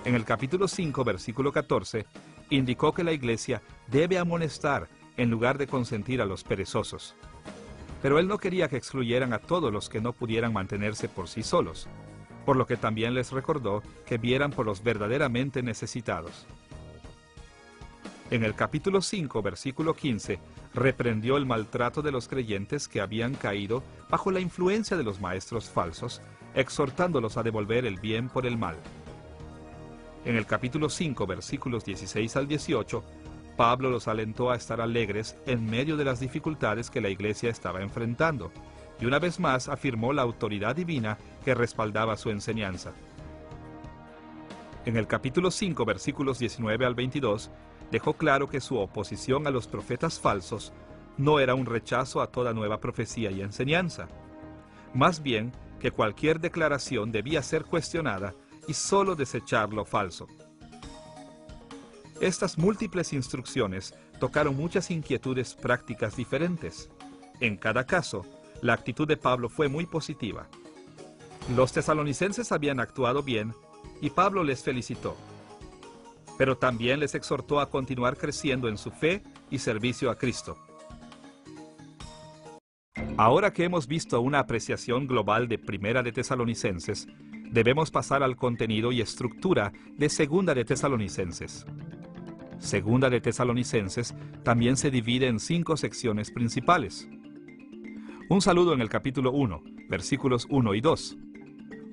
En el capítulo 5, versículo 14, indicó que la iglesia debe amonestar en lugar de consentir a los perezosos. Pero él no quería que excluyeran a todos los que no pudieran mantenerse por sí solos, por lo que también les recordó que vieran por los verdaderamente necesitados. En el capítulo 5, versículo 15, reprendió el maltrato de los creyentes que habían caído bajo la influencia de los maestros falsos, exhortándolos a devolver el bien por el mal. En el capítulo 5, versículos 16 al 18, Pablo los alentó a estar alegres en medio de las dificultades que la iglesia estaba enfrentando, y una vez más afirmó la autoridad divina que respaldaba su enseñanza. En el capítulo 5, versículos 19 al 22, dejó claro que su oposición a los profetas falsos no era un rechazo a toda nueva profecía y enseñanza. Más bien, que cualquier declaración debía ser cuestionada y solo desechar lo falso. Estas múltiples instrucciones tocaron muchas inquietudes prácticas diferentes. En cada caso, la actitud de Pablo fue muy positiva. Los tesalonicenses habían actuado bien y Pablo les felicitó. Pero también les exhortó a continuar creciendo en su fe y servicio a Cristo. Ahora que hemos visto una apreciación global de Primera de Tesalonicenses, debemos pasar al contenido y estructura de Segunda de Tesalonicenses. Segunda de Tesalonicenses también se divide en 5 secciones principales. Un saludo en el capítulo 1, versículos 1 y 2.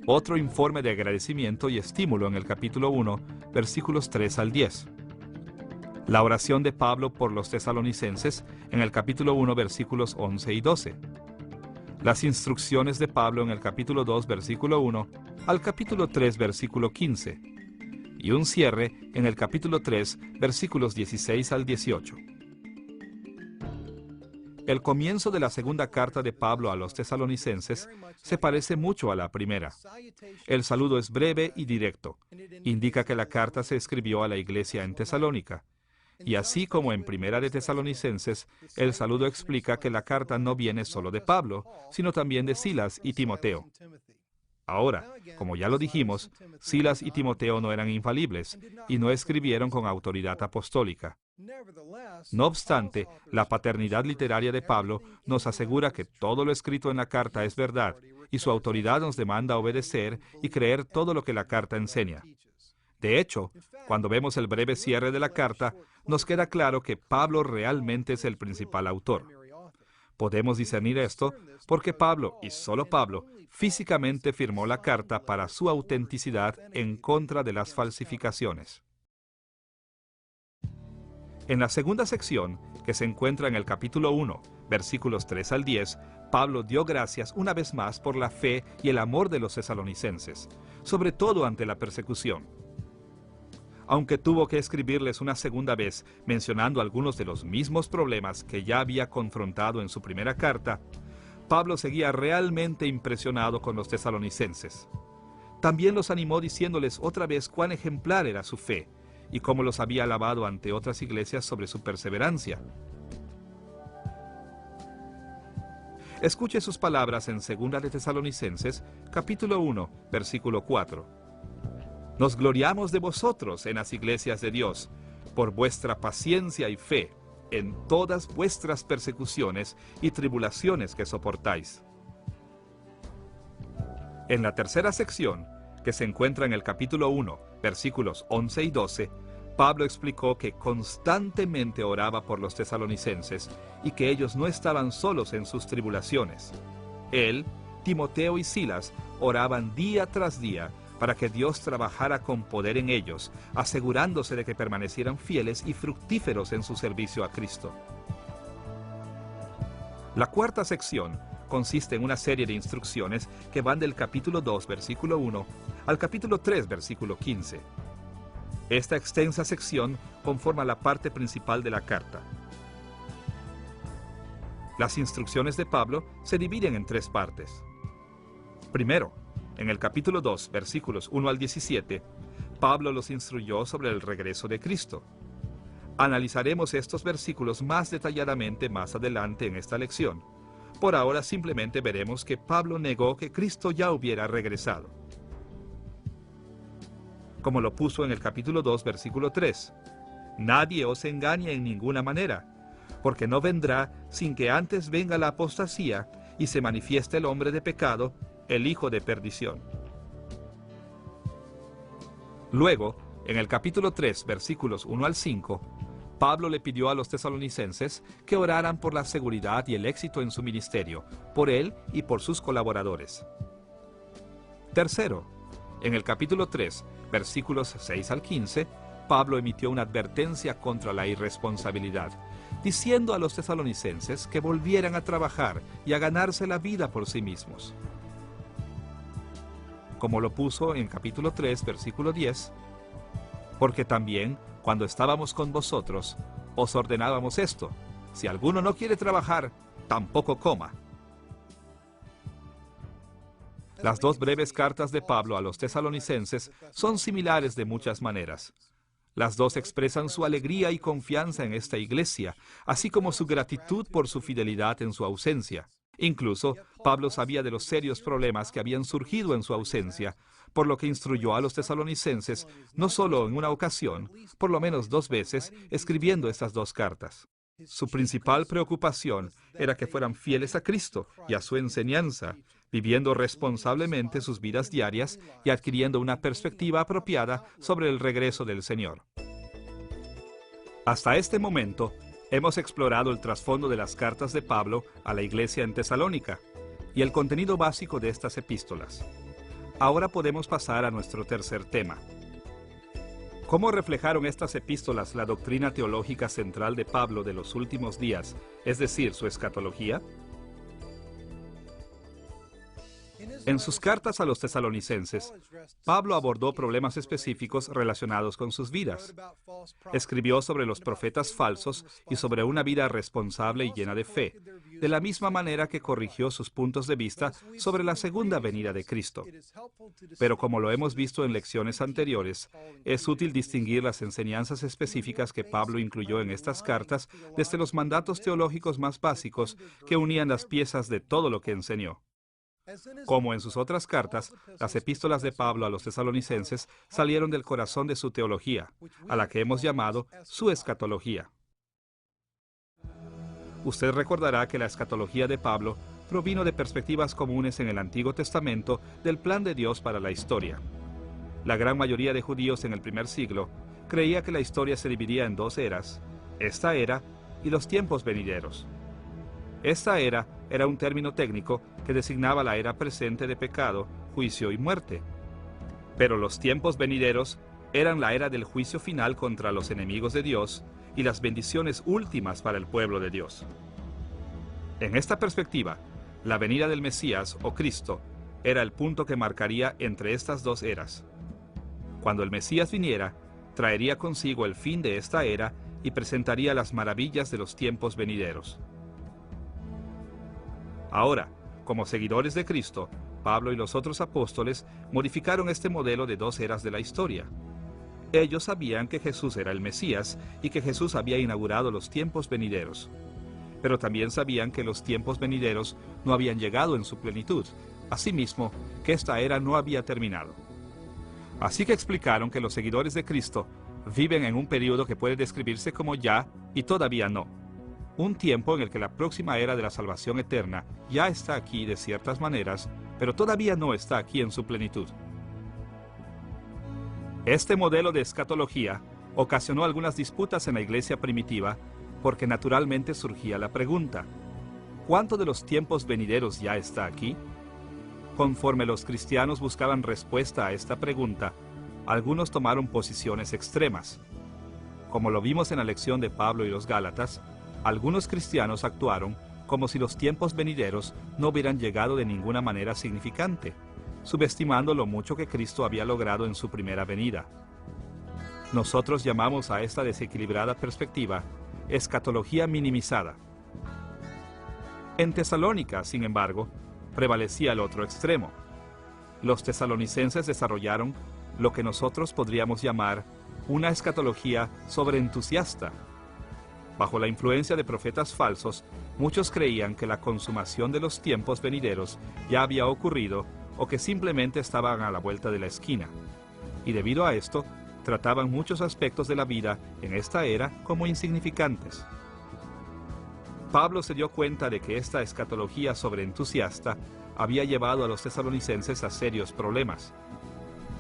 Otro informe de agradecimiento y estímulo en el capítulo 1, versículos 3 al 10. La oración de Pablo por los tesalonicenses en el capítulo 1, versículos 11 y 12. Las instrucciones de Pablo en el capítulo 2, versículo 1, al capítulo 3, versículo 15. Y un cierre en el capítulo 3, versículos 16 al 18. El comienzo de la segunda carta de Pablo a los tesalonicenses se parece mucho a la primera. El saludo es breve y directo. Indica que la carta se escribió a la iglesia en Tesalónica. Y así como en Primera de Tesalonicenses, el saludo explica que la carta no viene solo de Pablo, sino también de Silas y Timoteo. Ahora, como ya lo dijimos, Silas y Timoteo no eran infalibles y no escribieron con autoridad apostólica. No obstante, la paternidad literaria de Pablo nos asegura que todo lo escrito en la carta es verdad, y su autoridad nos demanda obedecer y creer todo lo que la carta enseña. De hecho, cuando vemos el breve cierre de la carta, nos queda claro que Pablo realmente es el principal autor. Podemos discernir esto porque Pablo, y solo Pablo, físicamente firmó la carta para su autenticidad en contra de las falsificaciones. En la segunda sección, que se encuentra en el capítulo 1, versículos 3 al 10, Pablo dio gracias una vez más por la fe y el amor de los tesalonicenses, sobre todo ante la persecución. Aunque tuvo que escribirles una segunda vez mencionando algunos de los mismos problemas que ya había confrontado en su primera carta, Pablo seguía realmente impresionado con los tesalonicenses. También los animó diciéndoles otra vez cuán ejemplar era su fe y cómo los había alabado ante otras iglesias sobre su perseverancia. Escuche sus palabras en 2 de Tesalonicenses, capítulo 1, versículo 4. Nos gloriamos de vosotros en las iglesias de Dios, por vuestra paciencia y fe, en todas vuestras persecuciones y tribulaciones que soportáis. En la tercera sección, que se encuentra en el capítulo 1, versículos 11 y 12, Pablo explicó que constantemente oraba por los tesalonicenses y que ellos no estaban solos en sus tribulaciones. Él, Timoteo y Silas oraban día tras día para que Dios trabajara con poder en ellos, asegurándose de que permanecieran fieles y fructíferos en su servicio a Cristo. La cuarta sección consiste en una serie de instrucciones que van del capítulo 2, versículo 1, al capítulo 3, versículo 15. Esta extensa sección conforma la parte principal de la carta. Las instrucciones de Pablo se dividen en 3 partes. Primero, en el capítulo 2, versículos 1 al 17, Pablo los instruyó sobre el regreso de Cristo. Analizaremos estos versículos más detalladamente más adelante en esta lección. Por ahora simplemente veremos que Pablo negó que Cristo ya hubiera regresado. Como lo puso en el capítulo 2, versículo 3, nadie os engañe en ninguna manera, porque no vendrá sin que antes venga la apostasía y se manifieste el hombre de pecado, el hijo de perdición. Luego, en el capítulo 3, versículos 1 al 5, Pablo le pidió a los tesalonicenses que oraran por la seguridad y el éxito en su ministerio, por él y por sus colaboradores. Tercero, en el capítulo 3, versículos 6 al 15, Pablo emitió una advertencia contra la irresponsabilidad, diciendo a los tesalonicenses que volvieran a trabajar y a ganarse la vida por sí mismos. Como lo puso en capítulo 3, versículo 10, porque también, cuando estábamos con vosotros, os ordenábamos esto: si alguno no quiere trabajar, tampoco coma. Las dos breves cartas de Pablo a los tesalonicenses son similares de muchas maneras. Las dos expresan su alegría y confianza en esta iglesia, así como su gratitud por su fidelidad en su ausencia. Incluso, Pablo sabía de los serios problemas que habían surgido en su ausencia, por lo que instruyó a los tesalonicenses, no solo en una ocasión, por lo menos 2 veces, escribiendo estas 2 cartas. Su principal preocupación era que fueran fieles a Cristo y a su enseñanza, viviendo responsablemente sus vidas diarias y adquiriendo una perspectiva apropiada sobre el regreso del Señor. Hasta este momento, hemos explorado el trasfondo de las cartas de Pablo a la iglesia en Tesalónica y el contenido básico de estas epístolas. Ahora podemos pasar a nuestro tercer tema. ¿Cómo reflejaron estas epístolas la doctrina teológica central de Pablo de los últimos días, es decir, su escatología? En sus cartas a los tesalonicenses, Pablo abordó problemas específicos relacionados con sus vidas. Escribió sobre los profetas falsos y sobre una vida responsable y llena de fe, de la misma manera que corrigió sus puntos de vista sobre la segunda venida de Cristo. Pero como lo hemos visto en lecciones anteriores, es útil distinguir las enseñanzas específicas que Pablo incluyó en estas cartas desde los mandatos teológicos más básicos que unían las piezas de todo lo que enseñó. Como en sus otras cartas, las epístolas de Pablo a los tesalonicenses salieron del corazón de su teología, a la que hemos llamado su escatología. Usted recordará que la escatología de Pablo provino de perspectivas comunes en el Antiguo Testamento del plan de Dios para la historia. La gran mayoría de judíos en el primer siglo creía que la historia se dividía en 2 eras, esta era y los tiempos venideros. Esta era un término técnico que designaba la era presente de pecado, juicio y muerte. Pero los tiempos venideros eran la era del juicio final contra los enemigos de Dios y las bendiciones últimas para el pueblo de Dios. En esta perspectiva, la venida del Mesías o Cristo era el punto que marcaría entre estas 2 eras. Cuando el Mesías viniera, traería consigo el fin de esta era y presentaría las maravillas de los tiempos venideros. Ahora, como seguidores de Cristo, Pablo y los otros apóstoles modificaron este modelo de 2 eras de la historia. Ellos sabían que Jesús era el Mesías y que Jesús había inaugurado los tiempos venideros. Pero también sabían que los tiempos venideros no habían llegado en su plenitud, asimismo que esta era no había terminado. Así que explicaron que los seguidores de Cristo viven en un periodo que puede describirse como ya y todavía no. Un tiempo en el que la próxima era de la salvación eterna ya está aquí de ciertas maneras, pero todavía no está aquí en su plenitud. Este modelo de escatología ocasionó algunas disputas en la iglesia primitiva porque naturalmente surgía la pregunta: ¿cuánto de los tiempos venideros ya está aquí? Conforme los cristianos buscaban respuesta a esta pregunta, algunos tomaron posiciones extremas. Como lo vimos en la lección de Pablo y los Gálatas, algunos cristianos actuaron como si los tiempos venideros no hubieran llegado de ninguna manera significante, subestimando lo mucho que Cristo había logrado en su primera venida. Nosotros llamamos a esta desequilibrada perspectiva escatología minimizada. En Tesalónica, sin embargo, prevalecía el otro extremo. Los tesalonicenses desarrollaron lo que nosotros podríamos llamar una escatología sobreentusiasta. Bajo la influencia de profetas falsos, muchos creían que la consumación de los tiempos venideros ya había ocurrido o que simplemente estaban a la vuelta de la esquina. Y debido a esto, trataban muchos aspectos de la vida en esta era como insignificantes. Pablo se dio cuenta de que esta escatología sobreentusiasta había llevado a los tesalonicenses a serios problemas.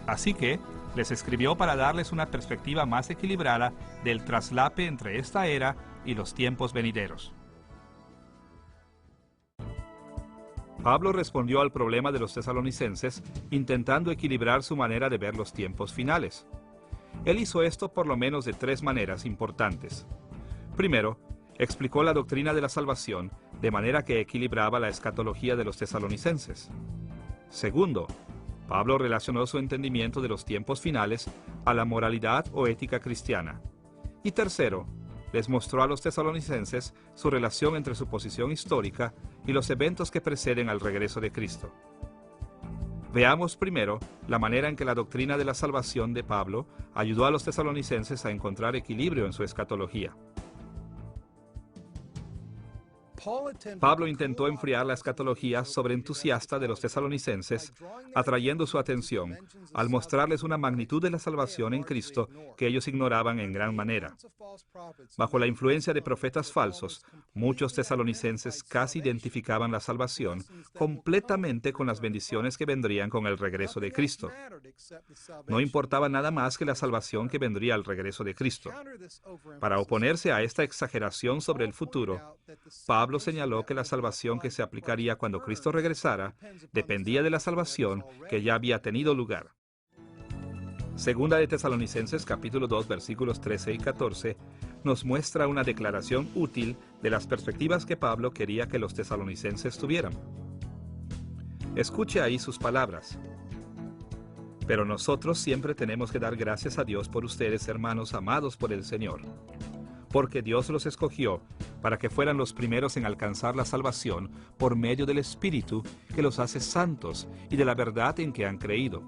Así que Les escribió para darles una perspectiva más equilibrada del traslape entre esta era y los tiempos venideros. Pablo respondió al problema de los tesalonicenses intentando equilibrar su manera de ver los tiempos finales. Él hizo esto por lo menos de tres maneras importantes. Primero, explicó la doctrina de la salvación de manera que equilibraba la escatología de los tesalonicenses. Segundo, Pablo relacionó su entendimiento de los tiempos finales a la moralidad o ética cristiana. Y tercero, les mostró a los tesalonicenses su relación entre su posición histórica y los eventos que preceden al regreso de Cristo. Veamos primero la manera en que la doctrina de la salvación de Pablo ayudó a los tesalonicenses a encontrar equilibrio en su escatología. Pablo intentó enfriar la escatología sobreentusiasta de los tesalonicenses, atrayendo su atención al mostrarles una magnitud de la salvación en Cristo que ellos ignoraban en gran manera. Bajo la influencia de profetas falsos, muchos tesalonicenses casi identificaban la salvación completamente con las bendiciones que vendrían con el regreso de Cristo. No importaba nada más que la salvación que vendría al regreso de Cristo. Para oponerse a esta exageración sobre el futuro, Pablo señaló que la salvación que se aplicaría cuando Cristo regresara dependía de la salvación que ya había tenido lugar. Segunda de Tesalonicenses capítulo 2 versículos 13 y 14 nos muestra una declaración útil de las perspectivas que Pablo quería que los tesalonicenses tuvieran. Escuche ahí sus palabras. Pero nosotros siempre tenemos que dar gracias a Dios por ustedes, hermanos amados por el Señor, porque Dios los escogió para que fueran los primeros en alcanzar la salvación por medio del Espíritu que los hace santos y de la verdad en que han creído.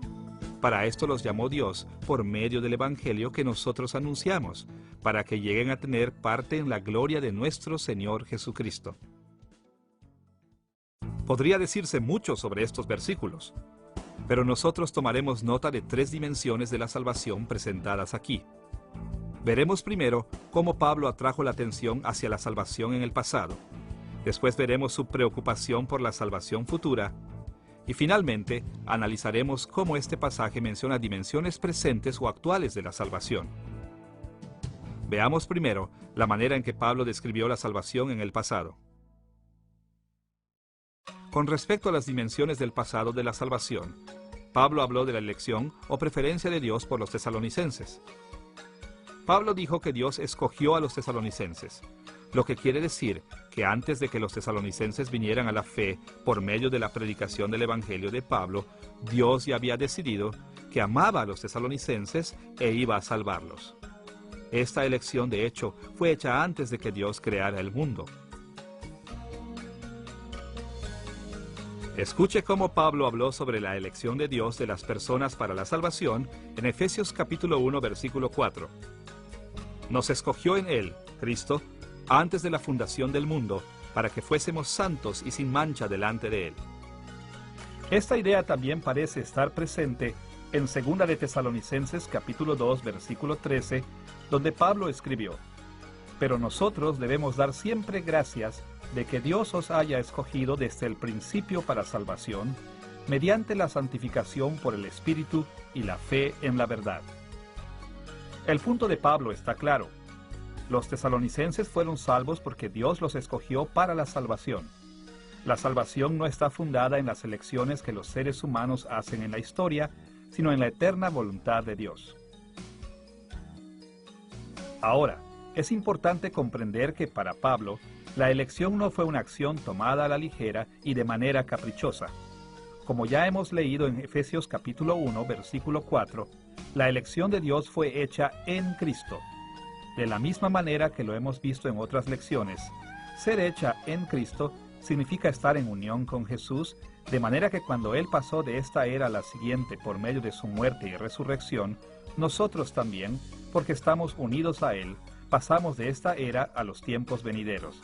Para esto los llamó Dios por medio del Evangelio que nosotros anunciamos, para que lleguen a tener parte en la gloria de nuestro Señor Jesucristo. Podría decirse mucho sobre estos versículos, pero nosotros tomaremos nota de tres dimensiones de la salvación presentadas aquí. Veremos primero cómo Pablo atrajo la atención hacia la salvación en el pasado. Después veremos su preocupación por la salvación futura. Y finalmente, analizaremos cómo este pasaje menciona dimensiones presentes o actuales de la salvación. Veamos primero la manera en que Pablo describió la salvación en el pasado. Con respecto a las dimensiones del pasado de la salvación, Pablo habló de la elección o preferencia de Dios por los tesalonicenses. Pablo dijo que Dios escogió a los tesalonicenses, lo que quiere decir que antes de que los tesalonicenses vinieran a la fe por medio de la predicación del Evangelio de Pablo, Dios ya había decidido que amaba a los tesalonicenses e iba a salvarlos. Esta elección, de hecho, fue hecha antes de que Dios creara el mundo. Escuche cómo Pablo habló sobre la elección de Dios de las personas para la salvación en Efesios capítulo 1, versículo 4. Nos escogió en Él, Cristo, antes de la fundación del mundo, para que fuésemos santos y sin mancha delante de Él. Esta idea también parece estar presente en 2 de Tesalonicenses capítulo 2, versículo 13, donde Pablo escribió: Pero nosotros debemos dar siempre gracias de que Dios os haya escogido desde el principio para salvación, mediante la santificación por el Espíritu y la fe en la verdad. El punto de Pablo está claro. Los tesalonicenses fueron salvos porque Dios los escogió para la salvación. La salvación no está fundada en las elecciones que los seres humanos hacen en la historia, sino en la eterna voluntad de Dios. Ahora, es importante comprender que para Pablo, la elección no fue una acción tomada a la ligera y de manera caprichosa. Como ya hemos leído en Efesios capítulo 1, versículo 4, la elección de Dios fue hecha en Cristo. De la misma manera que lo hemos visto en otras lecciones, ser hecha en Cristo significa estar en unión con Jesús, de manera que cuando Él pasó de esta era a la siguiente por medio de su muerte y resurrección, nosotros también, porque estamos unidos a Él, pasamos de esta era a los tiempos venideros.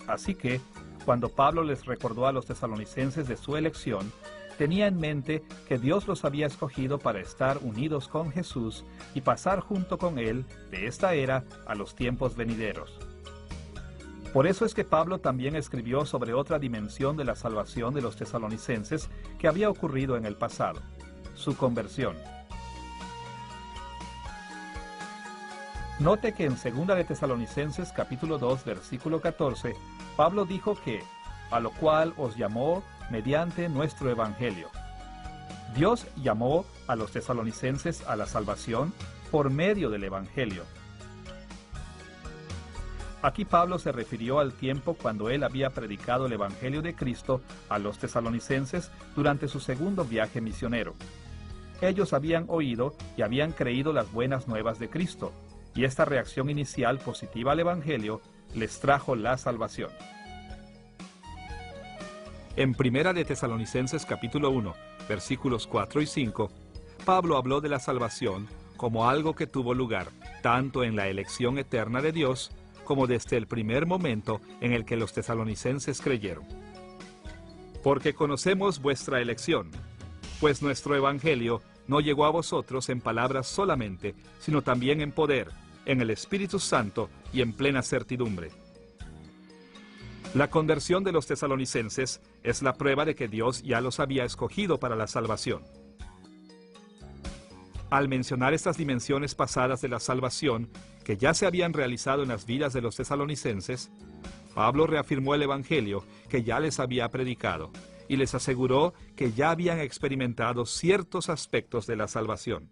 Así que, cuando Pablo les recordó a los tesalonicenses de su elección, tenía en mente que Dios los había escogido para estar unidos con Jesús y pasar junto con Él de esta era a los tiempos venideros. Por eso es que Pablo también escribió sobre otra dimensión de la salvación de los tesalonicenses que había ocurrido en el pasado: su conversión. Note que en 2 de Tesalonicenses capítulo 2 versículo 14, Pablo dijo que, a lo cual os llamó mediante nuestro evangelio. Dios llamó a los tesalonicenses a la salvación por medio del evangelio. Aquí Pablo se refirió al tiempo cuando él había predicado el evangelio de Cristo a los tesalonicenses durante su segundo viaje misionero. Ellos habían oído y habían creído las buenas nuevas de Cristo, y esta reacción inicial positiva al evangelio les trajo la salvación. En 1 de Tesalonicenses capítulo 1, versículos 4 y 5, Pablo habló de la salvación como algo que tuvo lugar tanto en la elección eterna de Dios como desde el primer momento en el que los tesalonicenses creyeron. Porque conocemos vuestra elección, pues nuestro evangelio no llegó a vosotros en palabras solamente, sino también en poder, en el Espíritu Santo y en plena certidumbre. La conversión de los tesalonicenses es la prueba de que Dios ya los había escogido para la salvación. Al mencionar estas dimensiones pasadas de la salvación que ya se habían realizado en las vidas de los tesalonicenses, Pablo reafirmó el evangelio que ya les había predicado y les aseguró que ya habían experimentado ciertos aspectos de la salvación.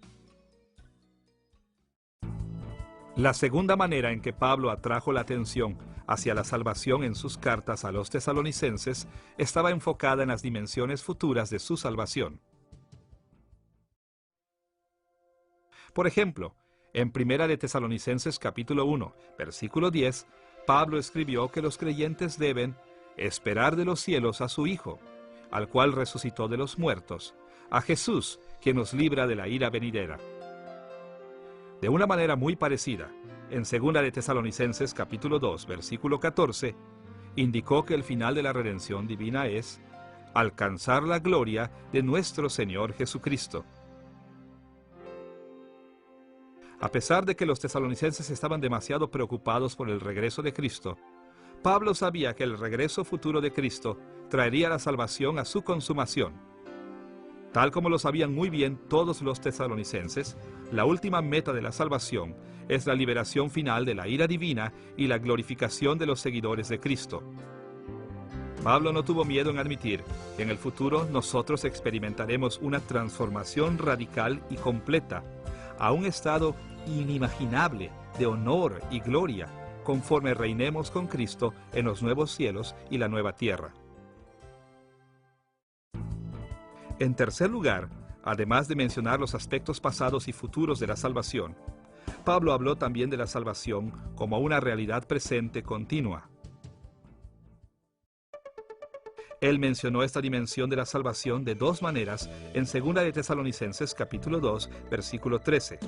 La segunda manera en que Pablo atrajo la atención hacia la salvación en sus cartas a los tesalonicenses estaba enfocada en las dimensiones futuras de su salvación. Por ejemplo, en 1 de Tesalonicenses capítulo 1, versículo 10, Pablo escribió que los creyentes deben esperar de los cielos a su Hijo, al cual resucitó de los muertos, a Jesús, quien nos libra de la ira venidera. De una manera muy parecida, en 2 de Tesalonicenses capítulo 2, versículo 14, indicó que el final de la redención divina es alcanzar la gloria de nuestro Señor Jesucristo. A pesar de que los tesalonicenses estaban demasiado preocupados por el regreso de Cristo, Pablo sabía que el regreso futuro de Cristo traería la salvación a su consumación. Tal como lo sabían muy bien todos los tesalonicenses, la última meta de la salvación es la liberación final de la ira divina y la glorificación de los seguidores de Cristo. Pablo no tuvo miedo en admitir que en el futuro nosotros experimentaremos una transformación radical y completa a un estado inimaginable de honor y gloria conforme reinemos con Cristo en los nuevos cielos y la nueva tierra. En tercer lugar, además de mencionar los aspectos pasados y futuros de la salvación, Pablo habló también de la salvación como una realidad presente continua. Él mencionó esta dimensión de la salvación de dos maneras en 2 de Tesalonicenses capítulo 2, versículo 13.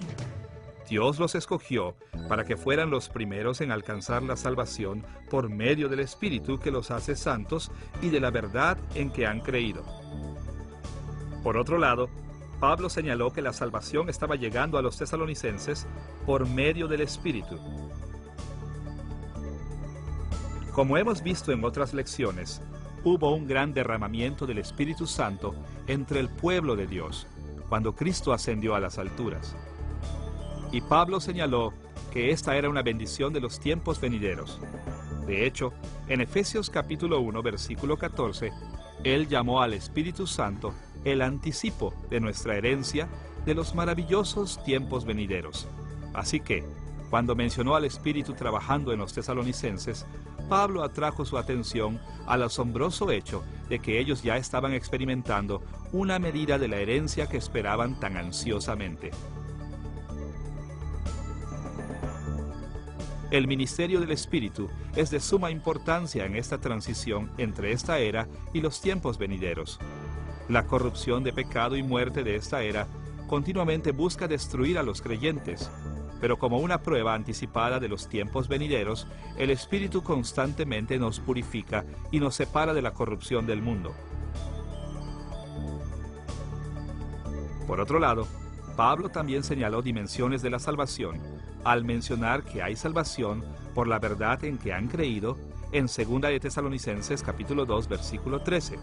Dios los escogió para que fueran los primeros en alcanzar la salvación por medio del Espíritu que los hace santos y de la verdad en que han creído. Por otro lado, Pablo señaló que la salvación estaba llegando a los tesalonicenses por medio del Espíritu. Como hemos visto en otras lecciones, hubo un gran derramamiento del Espíritu Santo entre el pueblo de Dios, cuando Cristo ascendió a las alturas. Y Pablo señaló que esta era una bendición de los tiempos venideros. De hecho, en Efesios capítulo 1, versículo 14, él llamó al Espíritu Santo el anticipo de nuestra herencia de los maravillosos tiempos venideros. Así que, cuando mencionó al Espíritu trabajando en los tesalonicenses, Pablo atrajo su atención al asombroso hecho de que ellos ya estaban experimentando una medida de la herencia que esperaban tan ansiosamente. El ministerio del Espíritu es de suma importancia en esta transición entre esta era y los tiempos venideros. La corrupción de pecado y muerte de esta era continuamente busca destruir a los creyentes, pero como una prueba anticipada de los tiempos venideros, el Espíritu constantemente nos purifica y nos separa de la corrupción del mundo. Por otro lado, Pablo también señaló dimensiones de la salvación al mencionar que hay salvación por la verdad en que han creído en 2 de Tesalonicenses capítulo 2 versículo 13.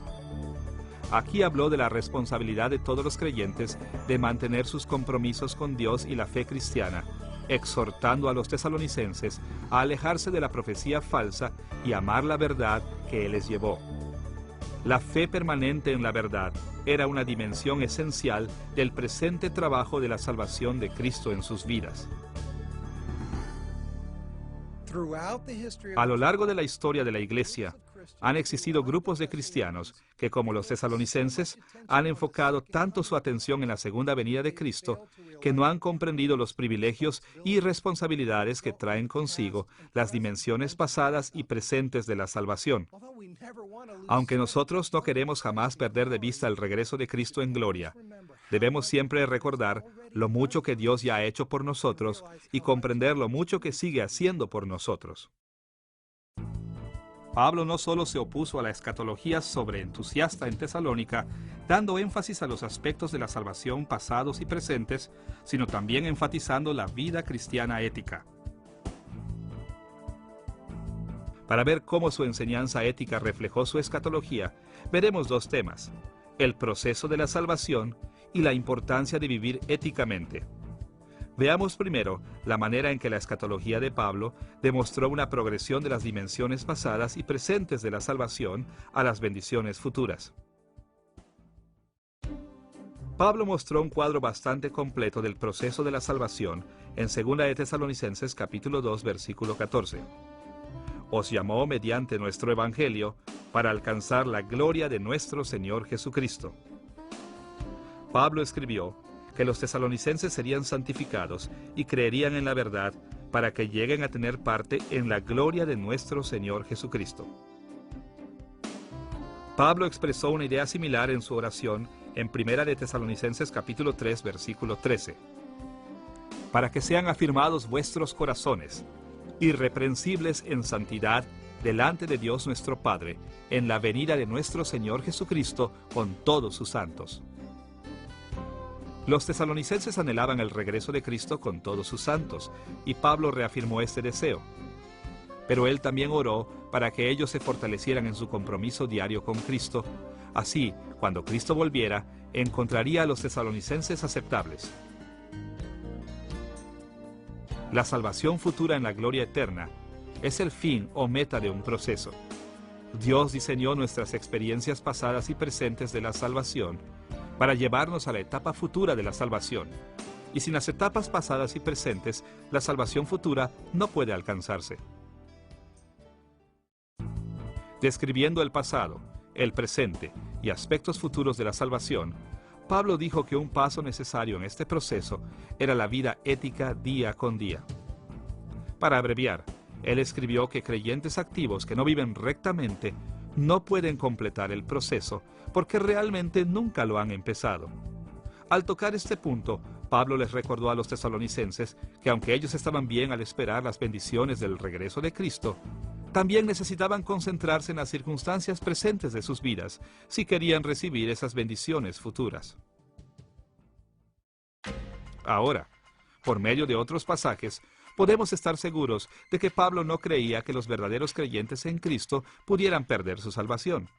Aquí habló de la responsabilidad de todos los creyentes de mantener sus compromisos con Dios y la fe cristiana, exhortando a los tesalonicenses a alejarse de la profecía falsa y amar la verdad que Él les llevó. La fe permanente en la verdad era una dimensión esencial del presente trabajo de la salvación de Cristo en sus vidas. A lo largo de la historia de la Iglesia, han existido grupos de cristianos que, como los tesalonicenses, han enfocado tanto su atención en la segunda venida de Cristo que no han comprendido los privilegios y responsabilidades que traen consigo las dimensiones pasadas y presentes de la salvación. Aunque nosotros no queremos jamás perder de vista el regreso de Cristo en gloria, debemos siempre recordar lo mucho que Dios ya ha hecho por nosotros y comprender lo mucho que sigue haciendo por nosotros. Pablo no solo se opuso a la escatología sobreentusiasta en Tesalónica, dando énfasis a los aspectos de la salvación pasados y presentes, sino también enfatizando la vida cristiana ética. Para ver cómo su enseñanza ética reflejó su escatología, veremos dos temas: el proceso de la salvación y la importancia de vivir éticamente. Veamos primero la manera en que la escatología de Pablo demostró una progresión de las dimensiones pasadas y presentes de la salvación a las bendiciones futuras. Pablo mostró un cuadro bastante completo del proceso de la salvación en 2 de Tesalonicenses capítulo 2, versículo 14. Os llamó mediante nuestro evangelio para alcanzar la gloria de nuestro Señor Jesucristo. Pablo escribió que los tesalonicenses serían santificados y creerían en la verdad para que lleguen a tener parte en la gloria de nuestro Señor Jesucristo. Pablo expresó una idea similar en su oración en 1 de Tesalonicenses capítulo 3, versículo 13. Para que sean afirmados vuestros corazones, irreprensibles en santidad delante de Dios nuestro Padre, en la venida de nuestro Señor Jesucristo con todos sus santos. Los tesalonicenses anhelaban el regreso de Cristo con todos sus santos, y Pablo reafirmó este deseo. Pero él también oró para que ellos se fortalecieran en su compromiso diario con Cristo. Así, cuando Cristo volviera, encontraría a los tesalonicenses aceptables. La salvación futura en la gloria eterna es el fin o meta de un proceso. Dios diseñó nuestras experiencias pasadas y presentes de la salvación para llevarnos a la etapa futura de la salvación. Y sin las etapas pasadas y presentes, la salvación futura no puede alcanzarse. Describiendo el pasado, el presente y aspectos futuros de la salvación, Pablo dijo que un paso necesario en este proceso era la vida ética día con día. Para abreviar, él escribió que creyentes activos que no viven rectamente no pueden completar el proceso porque realmente nunca lo han empezado. Al tocar este punto, Pablo les recordó a los tesalonicenses que aunque ellos estaban bien al esperar las bendiciones del regreso de Cristo, también necesitaban concentrarse en las circunstancias presentes de sus vidas si querían recibir esas bendiciones futuras. Ahora, por medio de otros pasajes, podemos estar seguros de que Pablo no creía que los verdaderos creyentes en Cristo pudieran perder su salvación.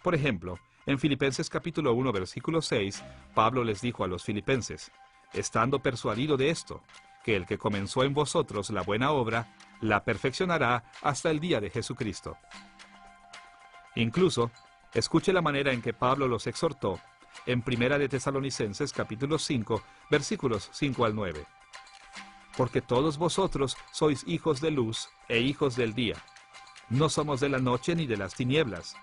Por ejemplo, en Filipenses capítulo 1, versículo 6, Pablo les dijo a los filipenses: estando persuadido de esto, que el que comenzó en vosotros la buena obra, la perfeccionará hasta el día de Jesucristo. Incluso, escuche la manera en que Pablo los exhortó en 1 de Tesalonicenses capítulo 5, versículos 5 al 9. Porque todos vosotros sois hijos de luz e hijos del día. No somos de la noche ni de las tinieblas.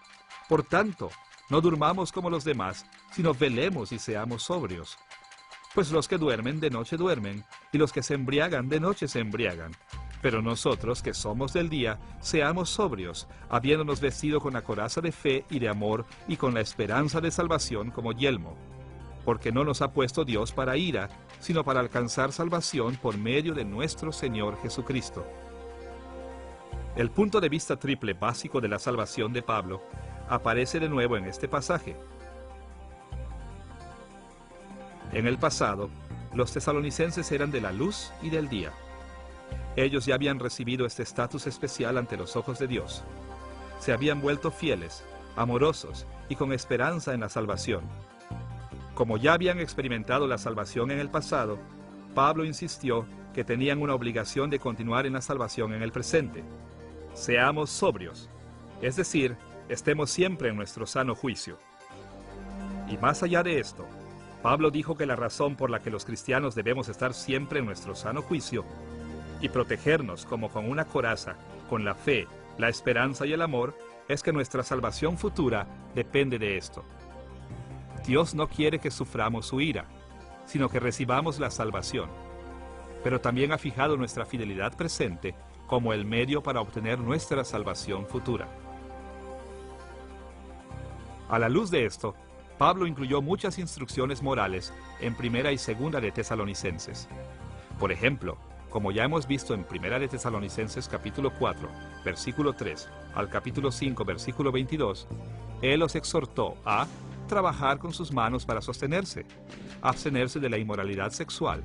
Por tanto, no durmamos como los demás, sino velemos y seamos sobrios. Pues los que duermen de noche duermen, y los que se embriagan de noche se embriagan. Pero nosotros, que somos del día, seamos sobrios, habiéndonos vestido con la coraza de fe y de amor, y con la esperanza de salvación como yelmo. Porque no nos ha puesto Dios para ira, sino para alcanzar salvación por medio de nuestro Señor Jesucristo. El punto de vista triple básico de la salvación de Pablo aparece de nuevo en este pasaje. En el pasado, los tesalonicenses eran de la luz y del día. Ellos ya habían recibido este estatus especial ante los ojos de Dios. Se habían vuelto fieles, amorosos y con esperanza en la salvación. Como ya habían experimentado la salvación en el pasado, Pablo insistió que tenían una obligación de continuar en la salvación en el presente. Seamos sobrios, es decir, estemos siempre en nuestro sano juicio. Y más allá de esto, Pablo dijo que la razón por la que los cristianos debemos estar siempre en nuestro sano juicio y protegernos como con una coraza, con la fe, la esperanza y el amor, es que nuestra salvación futura depende de esto. Dios no quiere que suframos su ira, sino que recibamos la salvación. Pero también ha fijado nuestra fidelidad presente como el medio para obtener nuestra salvación futura. A la luz de esto, Pablo incluyó muchas instrucciones morales en Primera y Segunda de Tesalonicenses. Por ejemplo, como ya hemos visto en Primera de Tesalonicenses capítulo 4, versículo 3, al capítulo 5, versículo 22, él los exhortó a trabajar con sus manos para sostenerse, abstenerse de la inmoralidad sexual,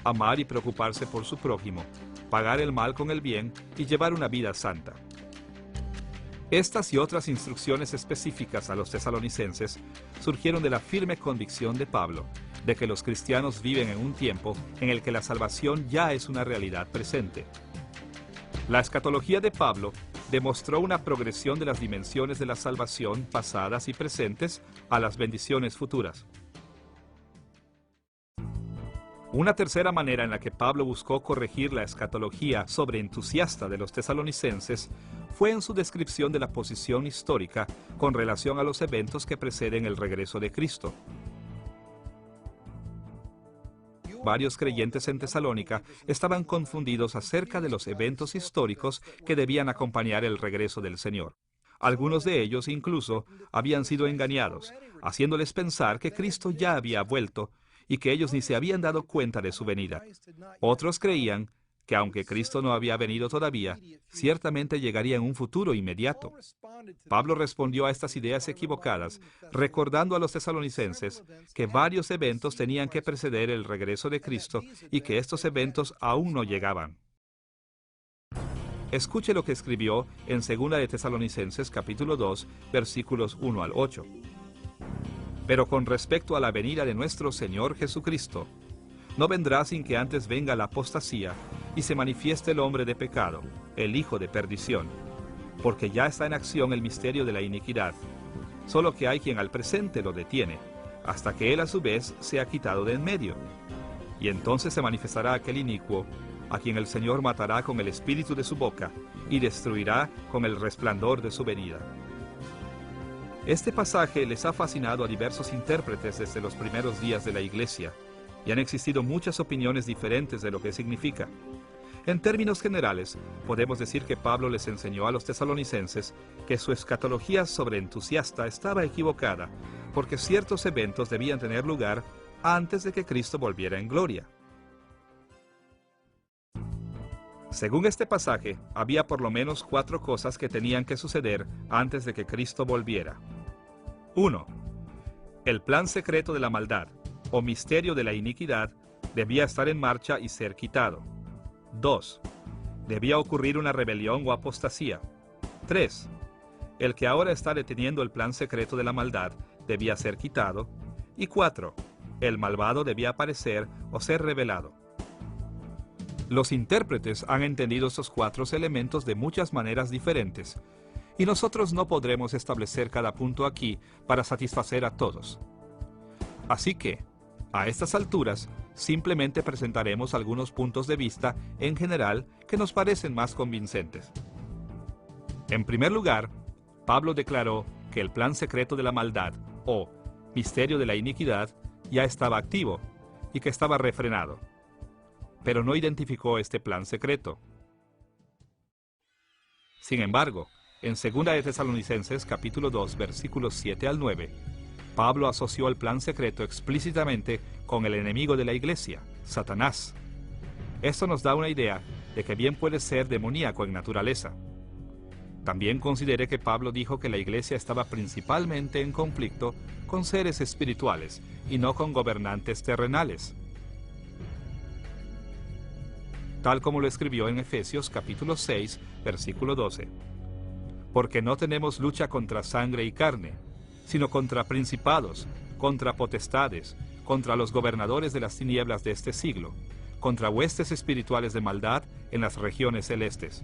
amar y preocuparse por su prójimo, pagar el mal con el bien y llevar una vida santa. Estas y otras instrucciones específicas a los tesalonicenses surgieron de la firme convicción de Pablo de que los cristianos viven en un tiempo en el que la salvación ya es una realidad presente. La escatología de Pablo demostró una progresión de las dimensiones de la salvación pasadas y presentes a las bendiciones futuras. Una tercera manera en la que Pablo buscó corregir la escatología sobreentusiasta de los tesalonicenses fue en su descripción de la posición histórica con relación a los eventos que preceden el regreso de Cristo. Varios creyentes en Tesalónica estaban confundidos acerca de los eventos históricos que debían acompañar el regreso del Señor. Algunos de ellos incluso habían sido engañados, haciéndoles pensar que Cristo ya había vuelto y que ellos ni se habían dado cuenta de su venida. Otros creían que aunque Cristo no había venido todavía, ciertamente llegaría en un futuro inmediato. Pablo respondió a estas ideas equivocadas, recordando a los tesalonicenses que varios eventos tenían que preceder el regreso de Cristo y que estos eventos aún no llegaban. Escuche lo que escribió en 2 de Tesalonicenses capítulo 2, versículos 1 al 8. Pero con respecto a la venida de nuestro Señor Jesucristo, no vendrá sin que antes venga la apostasía y se manifieste el hombre de pecado, el hijo de perdición, porque ya está en acción el misterio de la iniquidad, solo que hay quien al presente lo detiene, hasta que él a su vez sea quitado de en medio. Y entonces se manifestará aquel inicuo, a quien el Señor matará con el espíritu de su boca y destruirá con el resplandor de su venida. Este pasaje les ha fascinado a diversos intérpretes desde los primeros días de la Iglesia, y han existido muchas opiniones diferentes de lo que significa. En términos generales, podemos decir que Pablo les enseñó a los tesalonicenses que su escatología sobreentusiasta estaba equivocada, porque ciertos eventos debían tener lugar antes de que Cristo volviera en gloria. Según este pasaje, había por lo menos 4 cosas que tenían que suceder antes de que Cristo volviera. 1. El plan secreto de la maldad, o misterio de la iniquidad, debía estar en marcha y ser quitado. 2. Debía ocurrir una rebelión o apostasía. 3. El que ahora está deteniendo el plan secreto de la maldad debía ser quitado. Y 4. El malvado debía aparecer o ser revelado. Los intérpretes han entendido estos 4 elementos de muchas maneras diferentes, y nosotros no podremos establecer cada punto aquí para satisfacer a todos. Así que, a estas alturas, simplemente presentaremos algunos puntos de vista en general que nos parecen más convincentes. En primer lugar, Pablo declaró que el plan secreto de la maldad, o misterio de la iniquidad, ya estaba activo y que estaba refrenado. Pero no identificó este plan secreto. Sin embargo, en 2 de Tesalonicenses capítulo 2, versículos 7 al 9, Pablo asoció el plan secreto explícitamente con el enemigo de la iglesia, Satanás. Esto nos da una idea de que bien puede ser demoníaco en naturaleza. También considere que Pablo dijo que la iglesia estaba principalmente en conflicto con seres espirituales y no con gobernantes terrenales, tal como lo escribió en Efesios capítulo 6, versículo 12. Porque no tenemos lucha contra sangre y carne, sino contra principados, contra potestades, contra los gobernadores de las tinieblas de este siglo, contra huestes espirituales de maldad en las regiones celestes.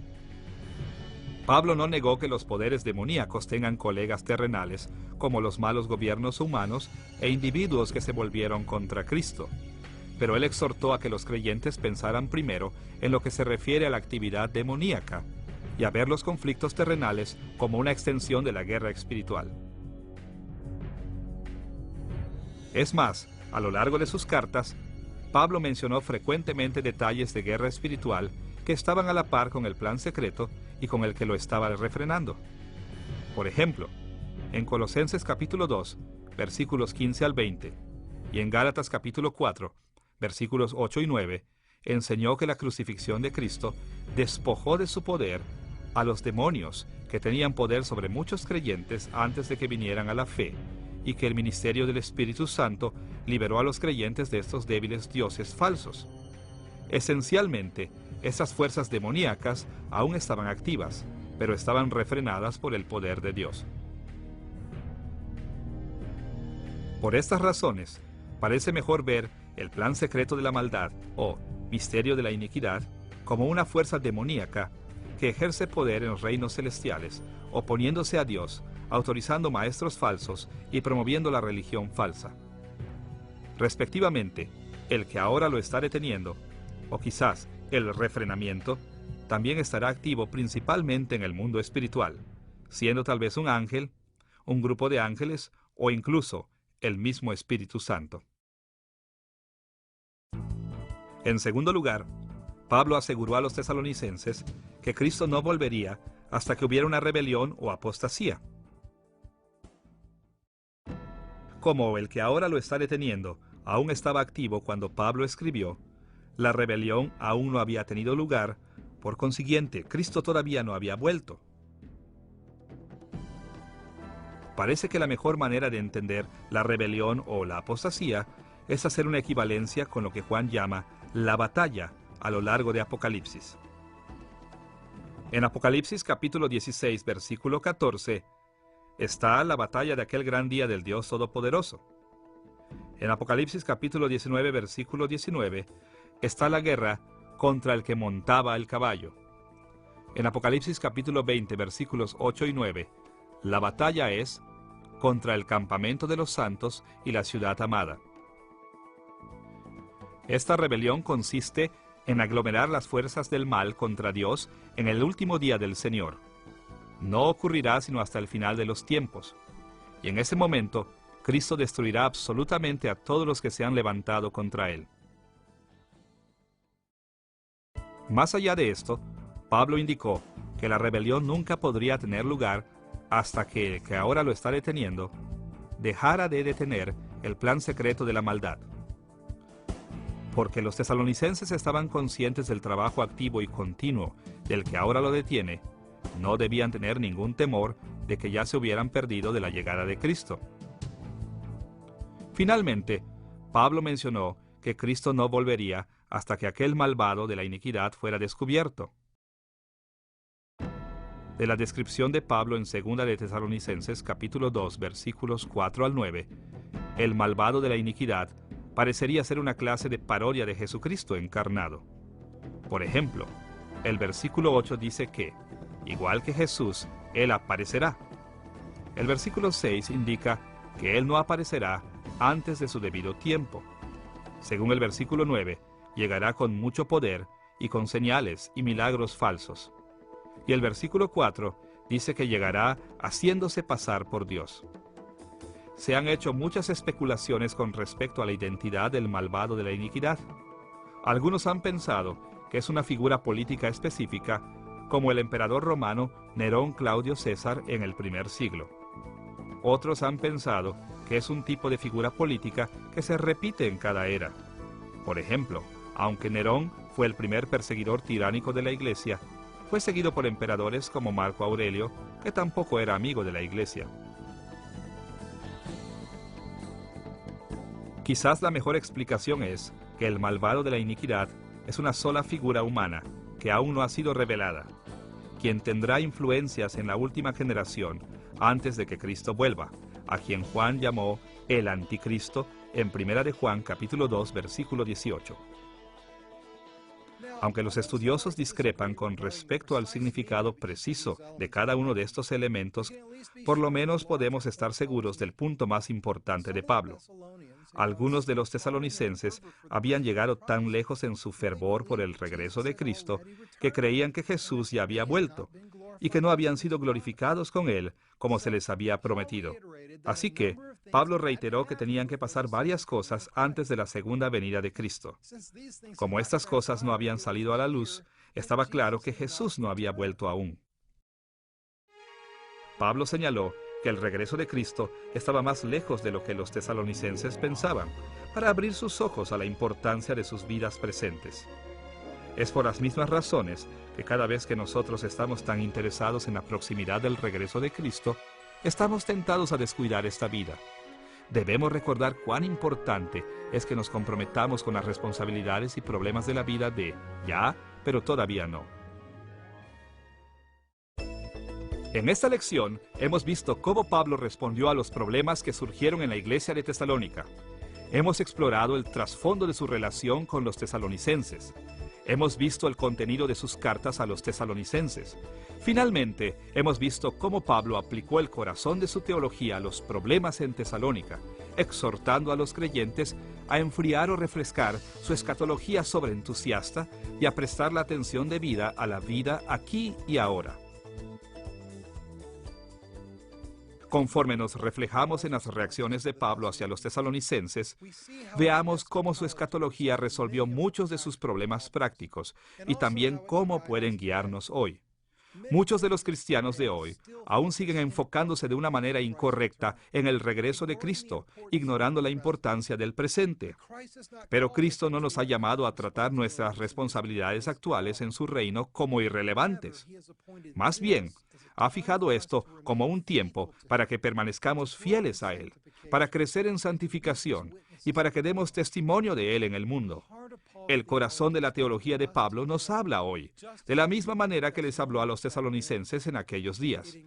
Pablo no negó que los poderes demoníacos tengan colegas terrenales, como los malos gobiernos humanos e individuos que se volvieron contra Cristo. Pero él exhortó a que los creyentes pensaran primero en lo que se refiere a la actividad demoníaca y a ver los conflictos terrenales como una extensión de la guerra espiritual. Es más, a lo largo de sus cartas, Pablo mencionó frecuentemente detalles de guerra espiritual que estaban a la par con el plan secreto y con el que lo estaba refrenando. Por ejemplo, en Colosenses capítulo 2, versículos 15 al 20, y en Gálatas capítulo 4, versículos 8 y 9, enseñó que la crucifixión de Cristo despojó de su poder a los demonios que tenían poder sobre muchos creyentes antes de que vinieran a la fe, y que el ministerio del Espíritu Santo liberó a los creyentes de estos débiles dioses falsos. Esencialmente, estas fuerzas demoníacas aún estaban activas, pero estaban refrenadas por el poder de Dios. Por estas razones, parece mejor ver el plan secreto de la maldad, o misterio de la iniquidad, como una fuerza demoníaca que ejerce poder en los reinos celestiales, oponiéndose a Dios, autorizando maestros falsos y promoviendo la religión falsa. Respectivamente, el que ahora lo está deteniendo, o quizás el refrenamiento, también estará activo principalmente en el mundo espiritual, siendo tal vez un ángel, un grupo de ángeles o incluso el mismo Espíritu Santo. En segundo lugar, Pablo aseguró a los tesalonicenses que Cristo no volvería hasta que hubiera una rebelión o apostasía. Como el que ahora lo está deteniendo aún estaba activo cuando Pablo escribió, la rebelión aún no había tenido lugar, por consiguiente, Cristo todavía no había vuelto. Parece que la mejor manera de entender la rebelión o la apostasía es hacer una equivalencia con lo que Juan llama la batalla a lo largo de Apocalipsis. En Apocalipsis capítulo 16, versículo 14, está la batalla de aquel gran día del Dios Todopoderoso. En Apocalipsis capítulo 19, versículo 19, está la guerra contra el que montaba el caballo. En Apocalipsis capítulo 20, versículos 8 y 9, la batalla es contra el campamento de los santos y la ciudad amada. Esta rebelión consiste en aglomerar las fuerzas del mal contra Dios en el último día del Señor. No ocurrirá sino hasta el final de los tiempos, y en ese momento Cristo destruirá absolutamente a todos los que se han levantado contra Él. Más allá de esto, Pablo indicó que la rebelión nunca podría tener lugar hasta que el que ahora lo está deteniendo dejara de detener el plan secreto de la maldad. Porque los tesalonicenses estaban conscientes del trabajo activo y continuo del que ahora lo detiene, no debían tener ningún temor de que ya se hubieran perdido de la llegada de Cristo. Finalmente, Pablo mencionó que Cristo no volvería hasta que aquel malvado de la iniquidad fuera descubierto. De la descripción de Pablo en 2 de Tesalonicenses capítulo 2 versículos 4 al 9, el malvado de la iniquidad parecería ser una clase de parodia de Jesucristo encarnado. Por ejemplo, el versículo 8 dice que, igual que Jesús, Él aparecerá. El versículo 6 indica que Él no aparecerá antes de su debido tiempo. Según el versículo 9, llegará con mucho poder y con señales y milagros falsos. Y el versículo 4 dice que llegará haciéndose pasar por Dios. Se han hecho muchas especulaciones con respecto a la identidad del malvado de la iniquidad. Algunos han pensado que es una figura política específica, como el emperador romano Nerón Claudio César en el primer siglo. Otros han pensado que es un tipo de figura política que se repite en cada era. Por ejemplo, aunque Nerón fue el primer perseguidor tiránico de la Iglesia, fue seguido por emperadores como Marco Aurelio, que tampoco era amigo de la Iglesia. Quizás la mejor explicación es que el malvado de la iniquidad es una sola figura humana que aún no ha sido revelada, quien tendrá influencias en la última generación antes de que Cristo vuelva, a quien Juan llamó el Anticristo en 1 de Juan capítulo 2 versículo 18. Aunque los estudiosos discrepan con respecto al significado preciso de cada uno de estos elementos, por lo menos podemos estar seguros del punto más importante de Pablo. Algunos de los tesalonicenses habían llegado tan lejos en su fervor por el regreso de Cristo que creían que Jesús ya había vuelto y que no habían sido glorificados con él como se les había prometido. Así que Pablo reiteró que tenían que pasar varias cosas antes de la segunda venida de Cristo. Como estas cosas no habían salido a la luz, estaba claro que Jesús no había vuelto aún. Pablo señaló que el regreso de Cristo estaba más lejos de lo que los tesalonicenses pensaban, para abrir sus ojos a la importancia de sus vidas presentes. Es por las mismas razones que cada vez que nosotros estamos tan interesados en la proximidad del regreso de Cristo, estamos tentados a descuidar esta vida. Debemos recordar cuán importante es que nos comprometamos con las responsabilidades y problemas de la vida de ya, pero todavía no. En esta lección hemos visto cómo Pablo respondió a los problemas que surgieron en la iglesia de Tesalónica. Hemos explorado el trasfondo de su relación con los tesalonicenses. Hemos visto el contenido de sus cartas a los tesalonicenses. Finalmente, hemos visto cómo Pablo aplicó el corazón de su teología a los problemas en Tesalónica, exhortando a los creyentes a enfriar o refrescar su escatología sobreentusiasta y a prestar la atención debida a la vida aquí y ahora. Conforme nos reflejamos en las reacciones de Pablo hacia los tesalonicenses, veamos cómo su escatología resolvió muchos de sus problemas prácticos y también cómo pueden guiarnos hoy. Muchos de los cristianos de hoy aún siguen enfocándose de una manera incorrecta en el regreso de Cristo, ignorando la importancia del presente. Pero Cristo no nos ha llamado a tratar nuestras responsabilidades actuales en su reino como irrelevantes. Más bien, ha fijado esto como un tiempo para que permanezcamos fieles a Él, para crecer en santificación y para que demos testimonio de Él en el mundo. El corazón de la teología de Pablo nos habla hoy, de la misma manera que les habló a los tesalonicenses en aquellos días.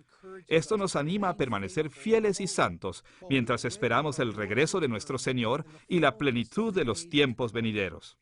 Esto nos anima a permanecer fieles y santos mientras esperamos el regreso de nuestro Señor y la plenitud de los tiempos venideros.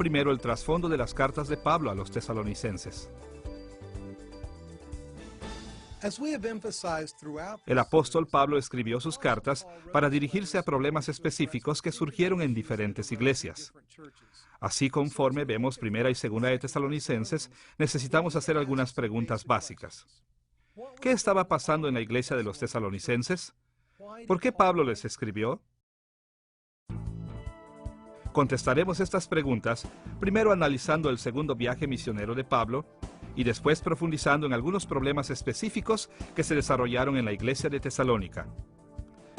Primero, el trasfondo de las cartas de Pablo a los tesalonicenses. El apóstol Pablo escribió sus cartas para dirigirse a problemas específicos que surgieron en diferentes iglesias. Así, conforme vemos primera y segunda de Tesalonicenses, necesitamos hacer algunas preguntas básicas. ¿Qué estaba pasando en la iglesia de los tesalonicenses? ¿Por qué Pablo les escribió? Contestaremos estas preguntas, primero analizando el segundo viaje misionero de Pablo y después profundizando en algunos problemas específicos que se desarrollaron en la iglesia de Tesalónica.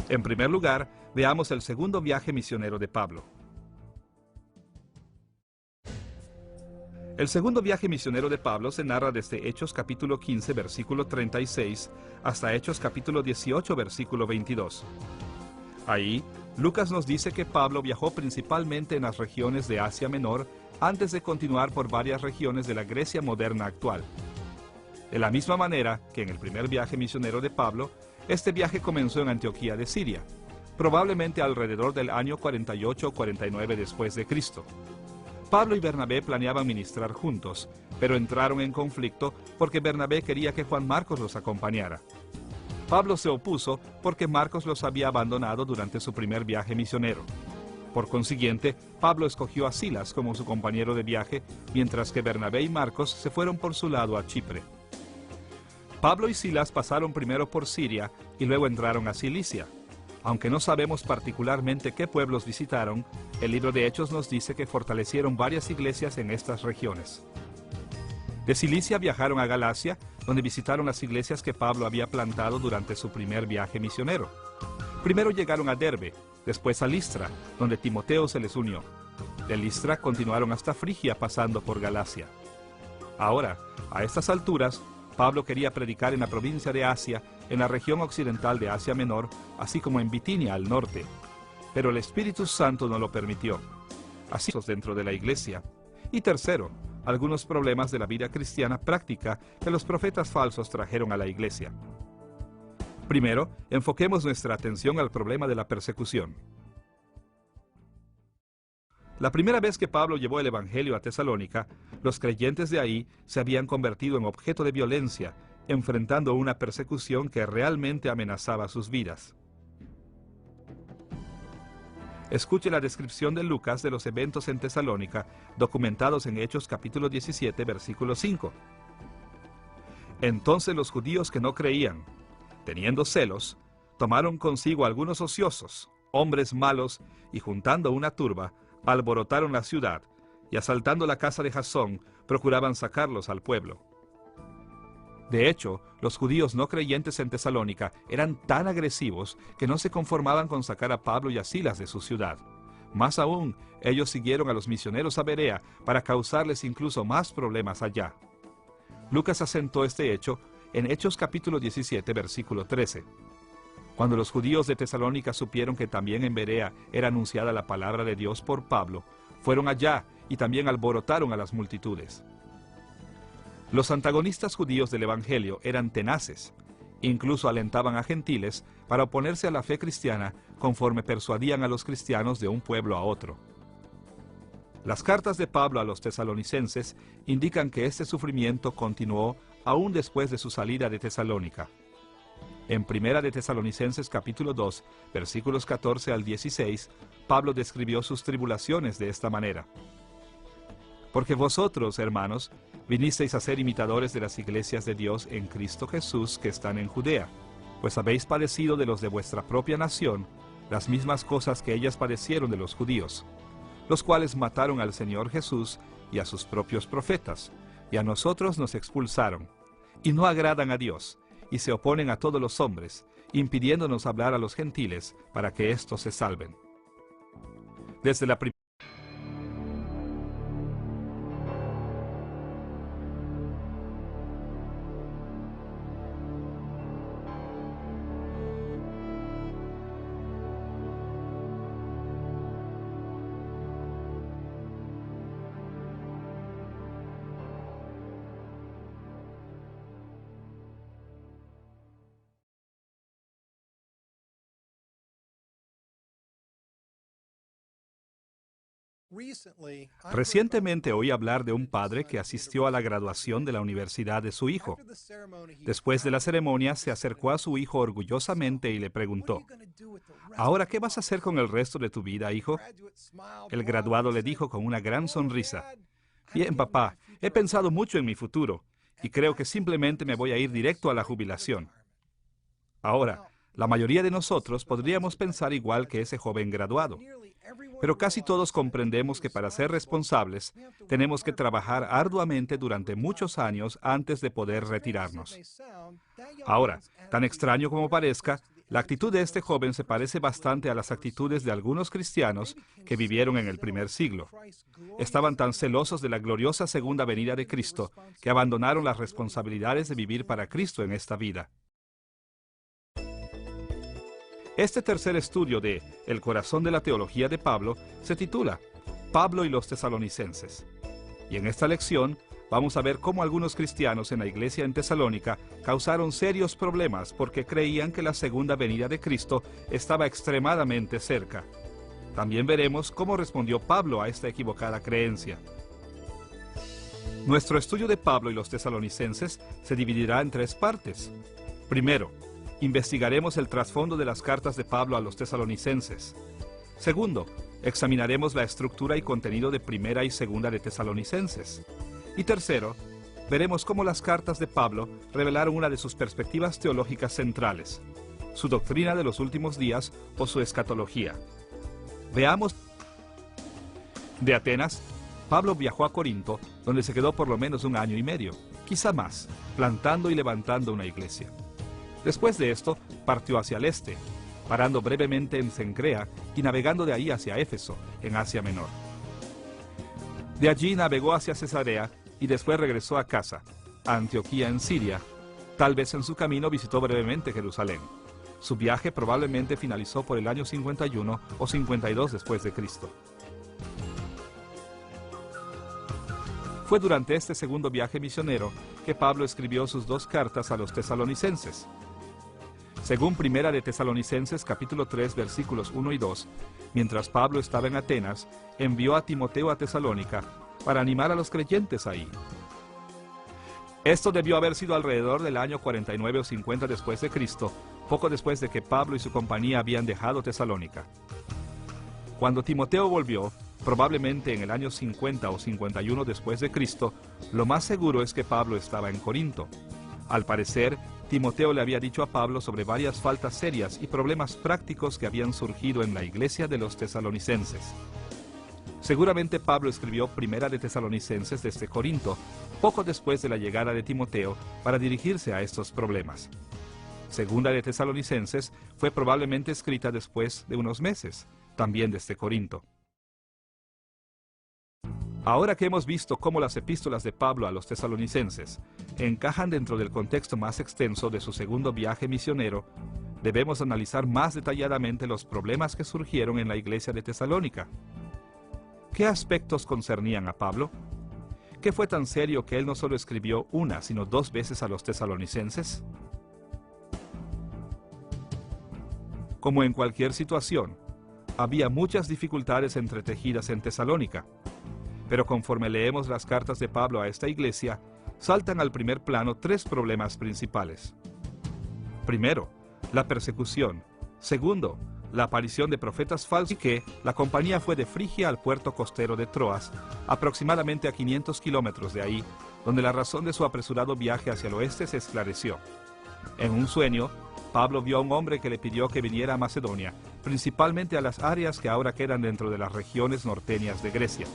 En primer lugar, veamos el segundo viaje misionero de Pablo. El segundo viaje misionero de Pablo se narra desde Hechos capítulo 15, versículo 36, hasta Hechos capítulo 18, versículo 22. Ahí, Lucas nos dice que Pablo viajó principalmente en las regiones de Asia Menor antes de continuar por varias regiones de la Grecia moderna actual. De la misma manera que en el primer viaje misionero de Pablo, este viaje comenzó en Antioquía de Siria, probablemente alrededor del año 48 o 49 después de Cristo. Pablo y Bernabé planeaban ministrar juntos, pero entraron en conflicto porque Bernabé quería que Juan Marcos los acompañara. Pablo se opuso porque Marcos los había abandonado durante su primer viaje misionero. Por consiguiente, Pablo escogió a Silas como su compañero de viaje, mientras que Bernabé y Marcos se fueron por su lado a Chipre. Pablo y Silas pasaron primero por Siria y luego entraron a Cilicia. Aunque no sabemos particularmente qué pueblos visitaron, el libro de Hechos nos dice que fortalecieron varias iglesias en estas regiones. De Cilicia viajaron a Galacia, donde visitaron las iglesias que Pablo había plantado durante su primer viaje misionero. Primero llegaron a Derbe, después a Listra, donde Timoteo se les unió. De Listra continuaron hasta Frigia pasando por Galacia. Ahora, a estas alturas, Pablo quería predicar en la provincia de Asia, en la región occidental de Asia Menor, así como en Bitinia al norte. Pero el Espíritu Santo no lo permitió. Así dentro de la iglesia. Y tercero, algunos problemas de la vida cristiana práctica que los profetas falsos trajeron a la iglesia. Primero, enfoquemos nuestra atención al problema de la persecución. La primera vez que Pablo llevó el Evangelio a Tesalónica, los creyentes de ahí se habían convertido en objeto de violencia, enfrentando una persecución que realmente amenazaba sus vidas. Escuche la descripción de Lucas de los eventos en Tesalónica, documentados en Hechos capítulo 17, versículo 5. Entonces los judíos que no creían, teniendo celos, tomaron consigo algunos ociosos, hombres malos, y juntando una turba, alborotaron la ciudad, y asaltando la casa de Jasón, procuraban sacarlos al pueblo. De hecho, los judíos no creyentes en Tesalónica eran tan agresivos que no se conformaban con sacar a Pablo y a Silas de su ciudad. Más aún, ellos siguieron a los misioneros a Berea para causarles incluso más problemas allá. Lucas asentó este hecho en Hechos capítulo 17, versículo 13. Cuando los judíos de Tesalónica supieron que también en Berea era anunciada la palabra de Dios por Pablo, fueron allá y también alborotaron a las multitudes. Los antagonistas judíos del Evangelio eran tenaces, incluso alentaban a gentiles para oponerse a la fe cristiana conforme persuadían a los cristianos de un pueblo a otro. Las cartas de Pablo a los tesalonicenses indican que este sufrimiento continuó aún después de su salida de Tesalónica. En Primera de Tesalonicenses capítulo 2, versículos 14 al 16, Pablo describió sus tribulaciones de esta manera. Porque vosotros, hermanos, vinisteis a ser imitadores de las iglesias de Dios en Cristo Jesús que están en Judea, pues habéis padecido de los de vuestra propia nación las mismas cosas que ellas padecieron de los judíos, los cuales mataron al Señor Jesús y a sus propios profetas, y a nosotros nos expulsaron, y no agradan a Dios, y se oponen a todos los hombres, impidiéndonos hablar a los gentiles para que éstos se salven. Desde la Recientemente oí hablar de un padre que asistió a la graduación de la universidad de su hijo. Después de la ceremonia, se acercó a su hijo orgullosamente y le preguntó: «¿Ahora qué vas a hacer con el resto de tu vida, hijo?». El graduado le dijo con una gran sonrisa: «Bien, papá, he pensado mucho en mi futuro y creo que simplemente me voy a ir directo a la jubilación». Ahora, la mayoría de nosotros podríamos pensar igual que ese joven graduado. Pero casi todos comprendemos que para ser responsables, tenemos que trabajar arduamente durante muchos años antes de poder retirarnos. Ahora, tan extraño como parezca, La actitud de este joven se parece bastante a las actitudes de algunos cristianos que vivieron en el primer siglo. Estaban tan celosos de la gloriosa segunda venida de Cristo que abandonaron las responsabilidades de vivir para Cristo en esta vida. Este tercer estudio de El corazón de la teología de Pablo se titula Pablo y los tesalonicenses. Y en esta lección vamos a ver cómo algunos cristianos en la iglesia en Tesalónica causaron serios problemas porque creían que la segunda venida de Cristo estaba extremadamente cerca. También veremos cómo respondió Pablo a esta equivocada creencia. Nuestro estudio de Pablo y los tesalonicenses se dividirá en tres partes. Primero, investigaremos el trasfondo de las cartas de Pablo a los tesalonicenses. Segundo, examinaremos la estructura y contenido de Primera y Segunda de Tesalonicenses. Y tercero, veremos cómo las cartas de Pablo revelaron una de sus perspectivas teológicas centrales, su doctrina de los últimos días o su escatología. Veamos. De Atenas, Pablo viajó a Corinto, donde se quedó por lo menos 1 año y medio, quizá más, plantando y levantando una iglesia. Después de esto, partió hacia el este, parando brevemente en Cencrea y navegando de ahí hacia Éfeso, en Asia Menor. De allí navegó hacia Cesarea y después regresó a casa, a Antioquía en Siria. Tal vez en su camino visitó brevemente Jerusalén. Su viaje probablemente finalizó por el año 51 o 52 después de Cristo. Fue durante este segundo viaje misionero que Pablo escribió sus 2 cartas a los tesalonicenses. Según Primera de Tesalonicenses capítulo 3 versículos 1 y 2, mientras Pablo estaba en Atenas, envió a Timoteo a Tesalónica para animar a los creyentes ahí. Esto debió haber sido alrededor del año 49 o 50 después de Cristo, poco después de que Pablo y su compañía habían dejado Tesalónica. Cuando Timoteo volvió, probablemente en el año 50 o 51 después de Cristo, lo más seguro es que Pablo estaba en Corinto. Al parecer, Timoteo le había dicho a Pablo sobre varias faltas serias y problemas prácticos que habían surgido en la iglesia de los tesalonicenses. Seguramente Pablo escribió Primera de Tesalonicenses desde Corinto, poco después de la llegada de Timoteo, para dirigirse a estos problemas. Segunda de Tesalonicenses fue probablemente escrita después de unos meses, también desde Corinto. Ahora que hemos visto cómo las epístolas de Pablo a los tesalonicenses encajan dentro del contexto más extenso de su segundo viaje misionero, debemos analizar más detalladamente los problemas que surgieron en la iglesia de Tesalónica. ¿Qué aspectos concernían a Pablo? ¿Qué fue tan serio que él no solo escribió 1, sino 2 veces a los tesalonicenses? Como en cualquier situación, había muchas dificultades entretejidas en Tesalónica. Pero conforme leemos las cartas de Pablo a esta iglesia, saltan al primer plano 3 problemas principales. Primero, la persecución. Segundo, la aparición de profetas falsos y que la compañía fue de Frigia al puerto costero de Troas, aproximadamente a 500 kilómetros de ahí, donde la razón de su apresurado viaje hacia el oeste se esclareció. En un sueño, Pablo vio a un hombre que le pidió que viniera a Macedonia, principalmente a las áreas que ahora quedan dentro de las regiones norteñas de Grecia.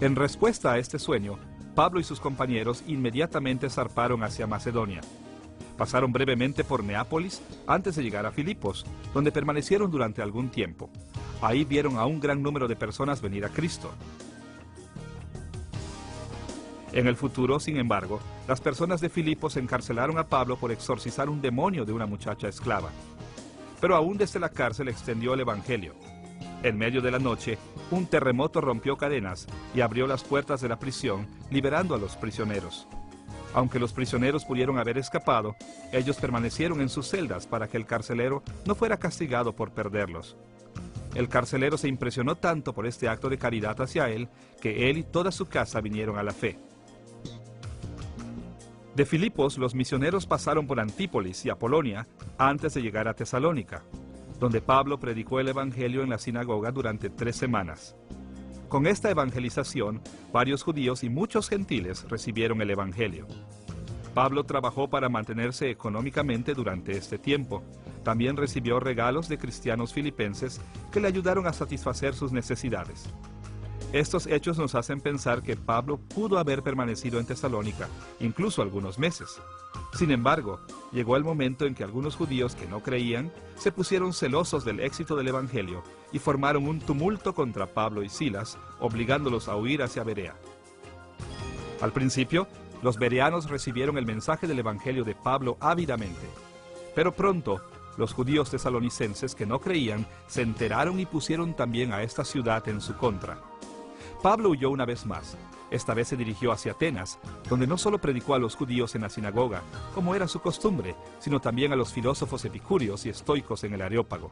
En respuesta a este sueño, Pablo y sus compañeros inmediatamente zarparon hacia Macedonia. Pasaron brevemente por Neápolis antes de llegar a Filipos, donde permanecieron durante algún tiempo. Ahí vieron a un gran número de personas venir a Cristo. En el futuro, sin embargo, las personas de Filipos encarcelaron a Pablo por exorcizar un demonio de una muchacha esclava. Pero aún desde la cárcel extendió el evangelio. En medio de la noche, un terremoto rompió cadenas y abrió las puertas de la prisión, liberando a los prisioneros. Aunque los prisioneros pudieron haber escapado, ellos permanecieron en sus celdas para que el carcelero no fuera castigado por perderlos. El carcelero se impresionó tanto por este acto de caridad hacia él, que él y toda su casa vinieron a la fe. De Filipos, los misioneros pasaron por Antípolis y Apolonia antes de llegar a Tesalónica, donde Pablo predicó el evangelio en la sinagoga durante 3 semanas. Con esta evangelización, varios judíos y muchos gentiles recibieron el evangelio. Pablo trabajó para mantenerse económicamente durante este tiempo. También recibió regalos de cristianos filipenses que le ayudaron a satisfacer sus necesidades. Estos hechos nos hacen pensar que Pablo pudo haber permanecido en Tesalónica, incluso algunos meses. Sin embargo, llegó el momento en que algunos judíos que no creían se pusieron celosos del éxito del Evangelio y formaron un tumulto contra Pablo y Silas, obligándolos a huir hacia Berea. Al principio, los bereanos recibieron el mensaje del Evangelio de Pablo ávidamente, pero pronto los judíos tesalonicenses que no creían se enteraron y pusieron también a esta ciudad en su contra. Pablo huyó una vez más. Esta vez se dirigió hacia Atenas, donde no solo predicó a los judíos en la sinagoga, como era su costumbre, sino también a los filósofos epicúreos y estoicos en el Areópago.